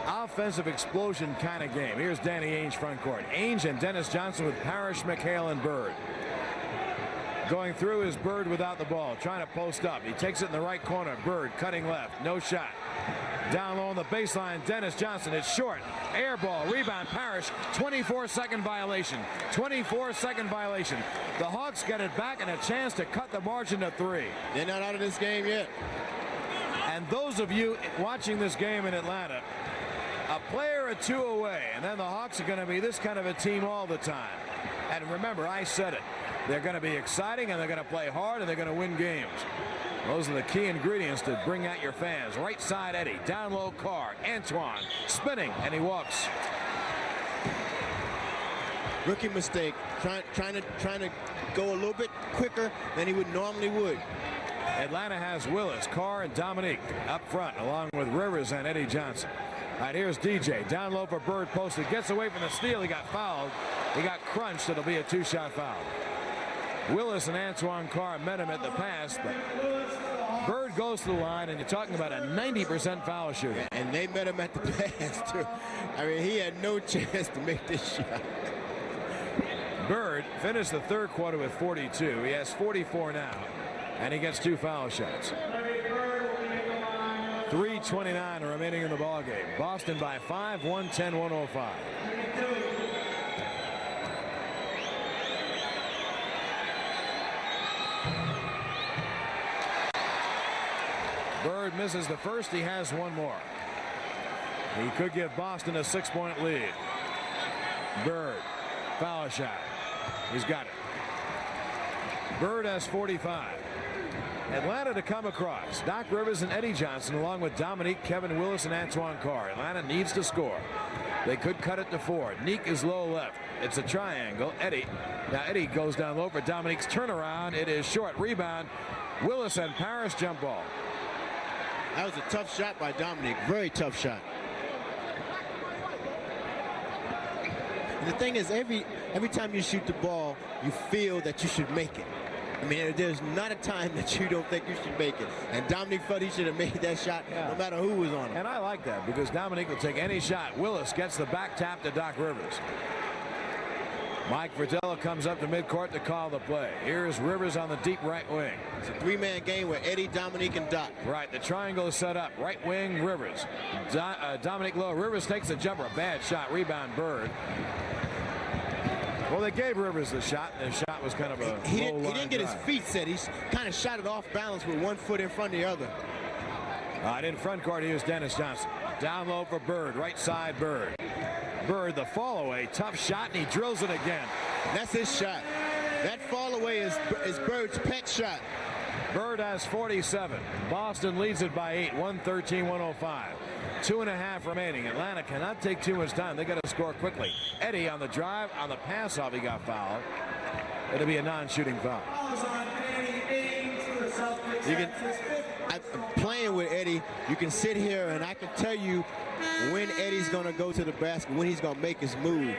offensive explosion kind of game. Here's Danny Ainge front court. Ainge and Dennis Johnson with Parrish, McHale, and Bird. Going through is Bird without the ball, trying to post up. He takes it in the right corner. Bird cutting left. No shot. Down low on the baseline, Dennis Johnson. It's short. Air ball. Rebound. Parrish. 24-second violation. 24-second violation. The Hawks get it back and a chance to cut the margin to 3. They're not out of this game yet. And those of you watching this game in Atlanta, a player or two away, and then the Hawks are going to be this kind of a team all the time. And remember, I said it. They're going to be exciting, and they're going to play hard, and they're going to win games. Those are the key ingredients to bring out your fans. Right side, Eddie. Down low, Carr. Antoine spinning, and he walks. Rookie mistake. Trying to go a little bit quicker than he would normally would. Atlanta has Willis, Carr, and Dominique up front, along with Rivers and Eddie Johnson. All right, here's DJ. Down low for Bird, posted. Gets away from the steal. He got fouled. He got crunched. It'll be a 2-shot foul. Willis and Antoine Carr met him at the pass, but Bird goes to the line, and you're talking about a 90% foul shooter. And they met him at the pass, too. I mean, he had no chance to make this shot. Bird finished the third quarter with 42. He has 44 now, and he gets 2 foul shots. 3:29 remaining in the ballgame. Boston by 5, 110-105. Bird misses the first. He has one more. He could give Boston a 6-point lead. Bird, foul shot. He's got it. Bird has 45. Atlanta to come across. Doc Rivers and Eddie Johnson, along with Dominique, Kevin Willis, and Antoine Carr. Atlanta needs to score. They could cut it to 4. Neek is low left. It's a triangle. Eddie. Now Eddie goes down low for Dominique's turnaround. It is short. Rebound. Willis and Parrish jump ball. That was a tough shot by Dominique. Very tough shot. And the thing is, every time you shoot the ball, you feel that you should make it. I mean, there's not a time that you don't think you should make it. And Dominique thought he should have made that shot no matter who was on him. And I like that because Dominique will take any shot. Willis gets the back tap to Doc Rivers. Mike Fratello comes up to midcourt to call the play. Here's Rivers on the deep right wing. It's a 3-man game with Eddie, Dominique, and Doc. Right, the triangle is set up. Right wing, Rivers. Dominique low. Rivers takes a jumper. Bad shot. Rebound, Bird. Well, they gave Rivers the shot, and the shot was kind of a He didn't get his feet set. He kind of shot it off balance with one foot in front of the other. All right, in front court, here's Dennis Johnson. Down low for Bird. Right side, Bird. Bird, the fall away. Tough shot, and he drills it again. That's his shot. That fall away is Bird's pet shot. Bird has 47. Boston leads it by 8, 113-105. 2.5 remaining. Atlanta cannot take too much time. They got to score quickly. Eddie on the drive, on the pass off, he got fouled. It'll be a non-shooting foul. Playing with Eddie, you can sit here and I can tell you when Eddie's going to go to the basket, when he's going to make his move.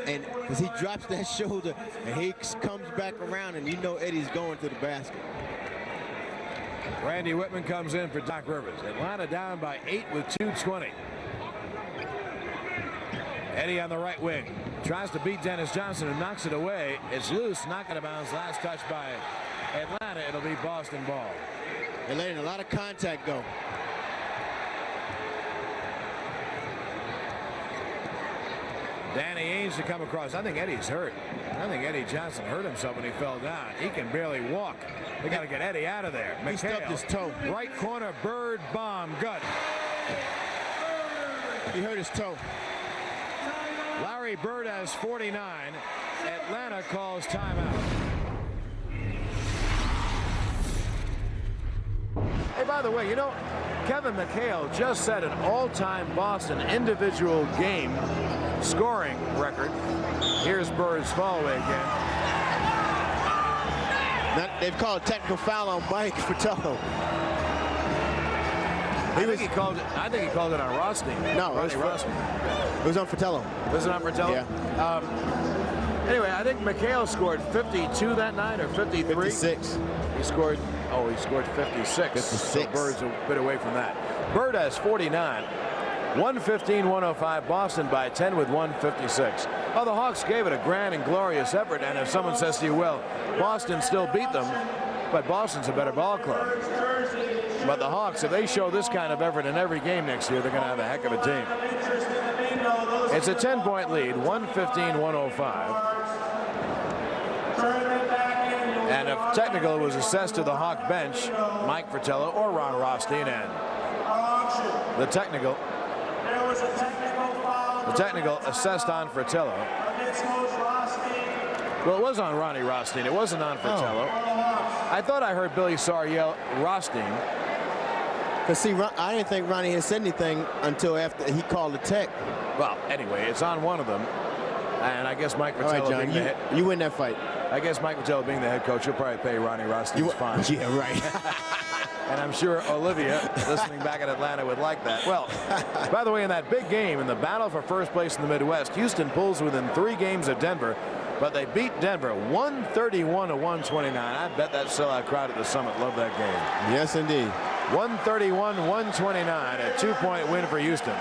And as he drops that shoulder and he comes back around, and you know Eddie's going to the basket. Randy Whitman comes in for Doc Rivers. Atlanta down by 8 with 2:20. Eddie on the right wing. Tries to beat Dennis Johnson, who knocks it away. It's loose, not going to bounce. Last touch by Atlanta. It'll be Boston ball. They're letting a lot of contact go. Danny Ainge to come across. I think Eddie's hurt. I think Eddie Johnson hurt himself when he fell down. He can barely walk. They got to get Eddie out of there. He stubbed his toe. Right corner, Bird, bomb, gut. He hurt his toe. Larry Bird has 49. Atlanta calls timeout. Hey, by the way, you know, Kevin McHale just set an all-time Boston individual game scoring record. Here's Bird's follow-away again. They've called a technical foul on Mike Fratello. I think he called it on Rothstein. No, it was on Fratello. Was it on Fratello? Yeah. Anyway, I think McHale scored 52 that night, or 53. 56. He scored 56. 56. So Bird's a bit away from that. Bird has 49. 115-105. Boston by 10 with 156. Oh, the Hawks gave it a grand and glorious effort. And if someone says to you, well, Boston still beat them, but Boston's a better ball club. But the Hawks, if they show this kind of effort in every game next year, they're going to have a heck of a team. It's a 10-point lead, 115-105. And if technical was assessed to the Hawk bench, Mike Fratello or Ron Rothstein, and the technical assessed on Fratello. Well, it was on Ronnie Rothstein. It wasn't on Fratello. I thought I heard Billy Sarr yell Rothstein. But see, I didn't think Ronnie had said anything until after he called the tech. Well, anyway, it's on one of them. And I guess Mike Fratello All right, being John, the head. you win that fight. I guess Mike Fratello being the head coach, he'll probably pay Ronnie Rothstein's fine. Yeah, right. And I'm sure Olivia, listening back in Atlanta, would like that. Well, by the way, in that big game, in the battle for first place in the Midwest, Houston pulls within 3 games of Denver, but they beat Denver 131-129. I bet that sellout crowd at the Summit loved that game. Yes, indeed. 131-129, a 2-point win for Houston.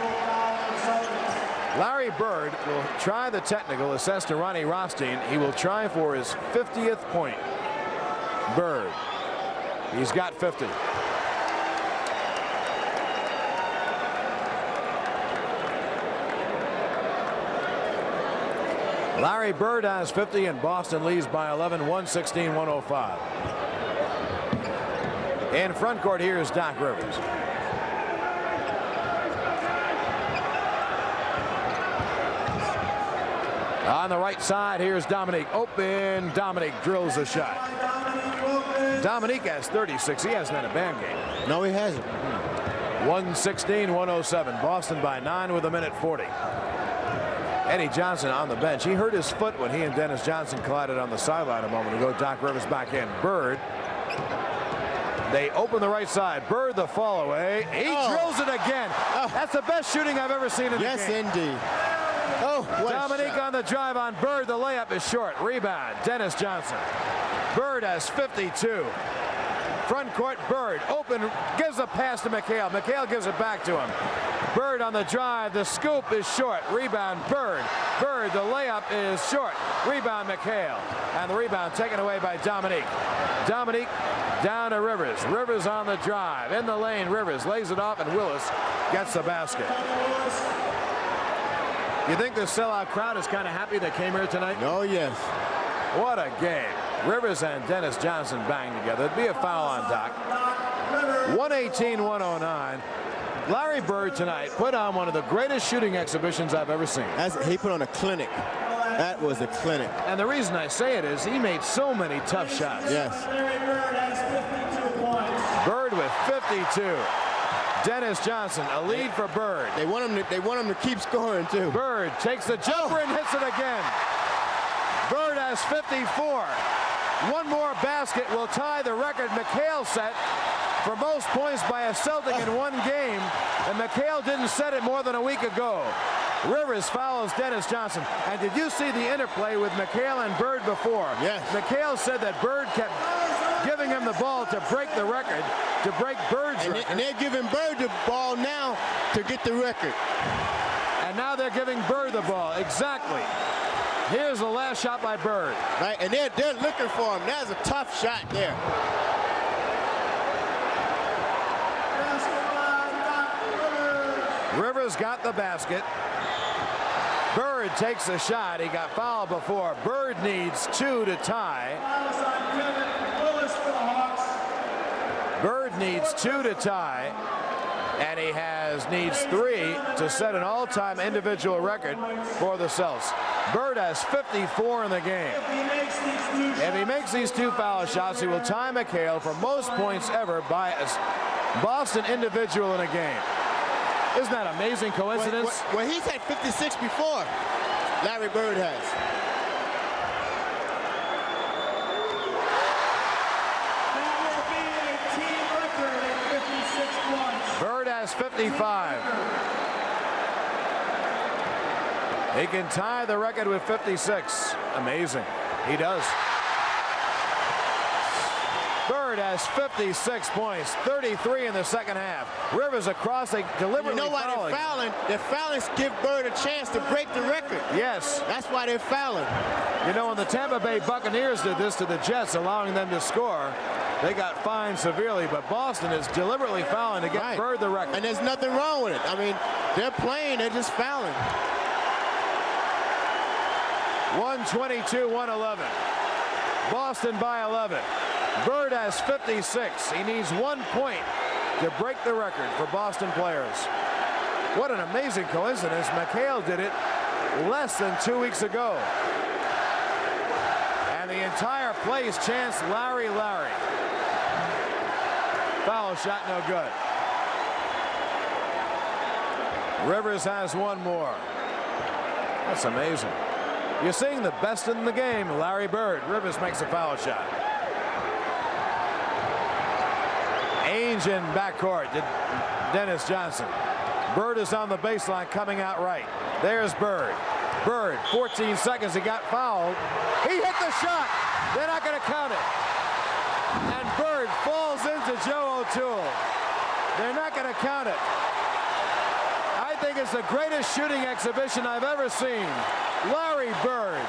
Larry Bird will try the technical assessed to Ronnie Rothstein. He will try for his 50th point. Bird. He's got 50. Larry Bird has 50 and Boston leads by 11, 116-105. In front court, here's Doc Rivers. On the right side, here's Dominique. Open. Dominique drills a shot. Dominique has 36. He hasn't had a bad game. No, he hasn't. 116-107. Boston by 9 with 1:40. Eddie Johnson on the bench. He hurt his foot when he and Dennis Johnson collided on the sideline a moment ago. Doc Rivers back in. Bird. They open the right side. Bird the fall away. He drills it again. That's the best shooting I've ever seen in the game. Yes, indeed. Oh, what Dominique on the drive on Bird. The layup is short. Rebound. Dennis Johnson. Bird has 52. Front court, Bird open, gives a pass to McHale. McHale gives it back to him. Bird on the drive. The scoop is short. Rebound, Bird. Bird, the layup is short. Rebound, McHale. And the rebound taken away by Dominique. Dominique down to Rivers. Rivers on the drive. In the lane, Rivers lays it off, and Willis gets the basket. You think the sellout crowd is kind of happy they came here tonight? Oh, yes. What a game. Rivers and Dennis Johnson bang together. It'd be a foul on Doc. 118-109. Larry Bird tonight put on one of the greatest shooting exhibitions I've ever seen. He put on a clinic. That was a clinic. And the reason I say it is he made so many tough shots. Yes. Bird with 52. Dennis Johnson, a lead for Bird. They want him to keep scoring too. Bird takes the jumper and hits it again. Bird has 54. One more basket will tie the record McHale set for most points by a Celtic in one game, and McHale didn't set it more than a week ago. Rivers follows Dennis Johnson. And did you see the interplay with McHale and Bird before? Yes. McHale said that Bird kept giving him the ball to break the record, to break Bird's record. And they're giving Bird the ball now to get the record. And now they're giving Bird the ball. Exactly. Here's the last shot by Bird. Right, and they're looking for him. That's a tough shot there. Rivers got the basket. Bird takes a shot. He got fouled before. Bird needs 2 to tie. Fouls on Kevin Willis for the Hawks. Bird needs 2 to tie, and he needs 3 to set an all-time individual record for the Celtics. Bird has 54 in the game. If he makes these 2 foul shots, he will tie McHale for most points ever by a Boston individual in a game. Isn't that an amazing coincidence? Well, he's had 56 before. Larry Bird has. That will be a team record at 56 points. Bird has 55. He can tie the record with 56. Amazing. He does. Bird has 56 points, 33 in the second half. Rivers across, they deliberately You know why fouling. they're fouling? They're fouling to give Bird a chance to break the record. Yes. That's why they're fouling. You know, when the Tampa Bay Buccaneers did this to the Jets, allowing them to score, they got fined severely, but Boston is deliberately fouling to get Right. Bird the record. And there's nothing wrong with it. I mean, they're playing, they're just fouling. 122-111. Boston by 11. Bird has 56. He needs 1 point to break the record for Boston players. What an amazing coincidence. McHale did it less than 2 weeks ago. And the entire place chants Larry, Larry. Foul shot, no good. Rivers has 1 more. That's amazing. You're seeing the best in the game, Larry Bird. Rivers makes a foul shot. Ainge in backcourt to Dennis Johnson. Bird is on the baseline coming out right. There's Bird. Bird, 14 seconds, he got fouled. He hit the shot. They're not going to count it. And Bird falls into Joe O'Toole. They're not going to count it. I think it's the greatest shooting exhibition I've ever seen. Larry Bird.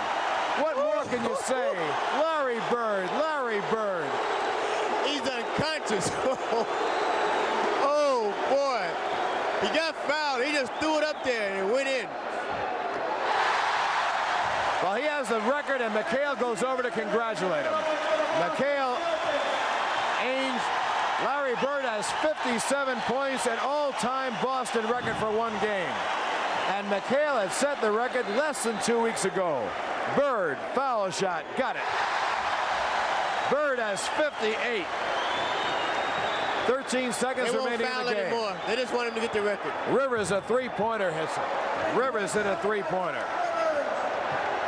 What more can you say? Larry Bird, Larry Bird. He's unconscious. Oh, boy. He got fouled. He just threw it up there and it went in. Well, he has the record, and McHale goes over to congratulate him. McHale, Ainge, Larry Bird has 57 points, an all-time Boston record for 1 game. And McHale had set the record less than 2 weeks ago. Bird, foul shot, got it. Bird has 58. 13 seconds They won't remaining foul in the game. anymore. They just want him to get the record. Rivers, a 3-pointer hits it. Rivers hit a 3-pointer.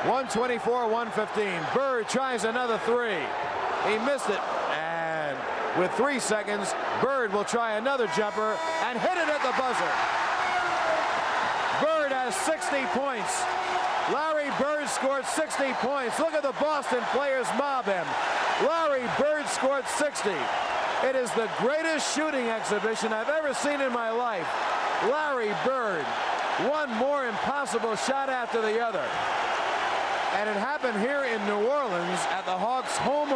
124-115. Bird tries another 3. He missed it. And with 3 seconds, Bird will try another jumper and hit it at the buzzer. Bird has 60 points. Larry Bird scored 60 points. Look at the Boston players mob him. Larry Bird scored 60. It is the greatest shooting exhibition I've ever seen in my life. Larry Bird, one more impossible shot after the other. And it happened here in New Orleans at the Hawks' home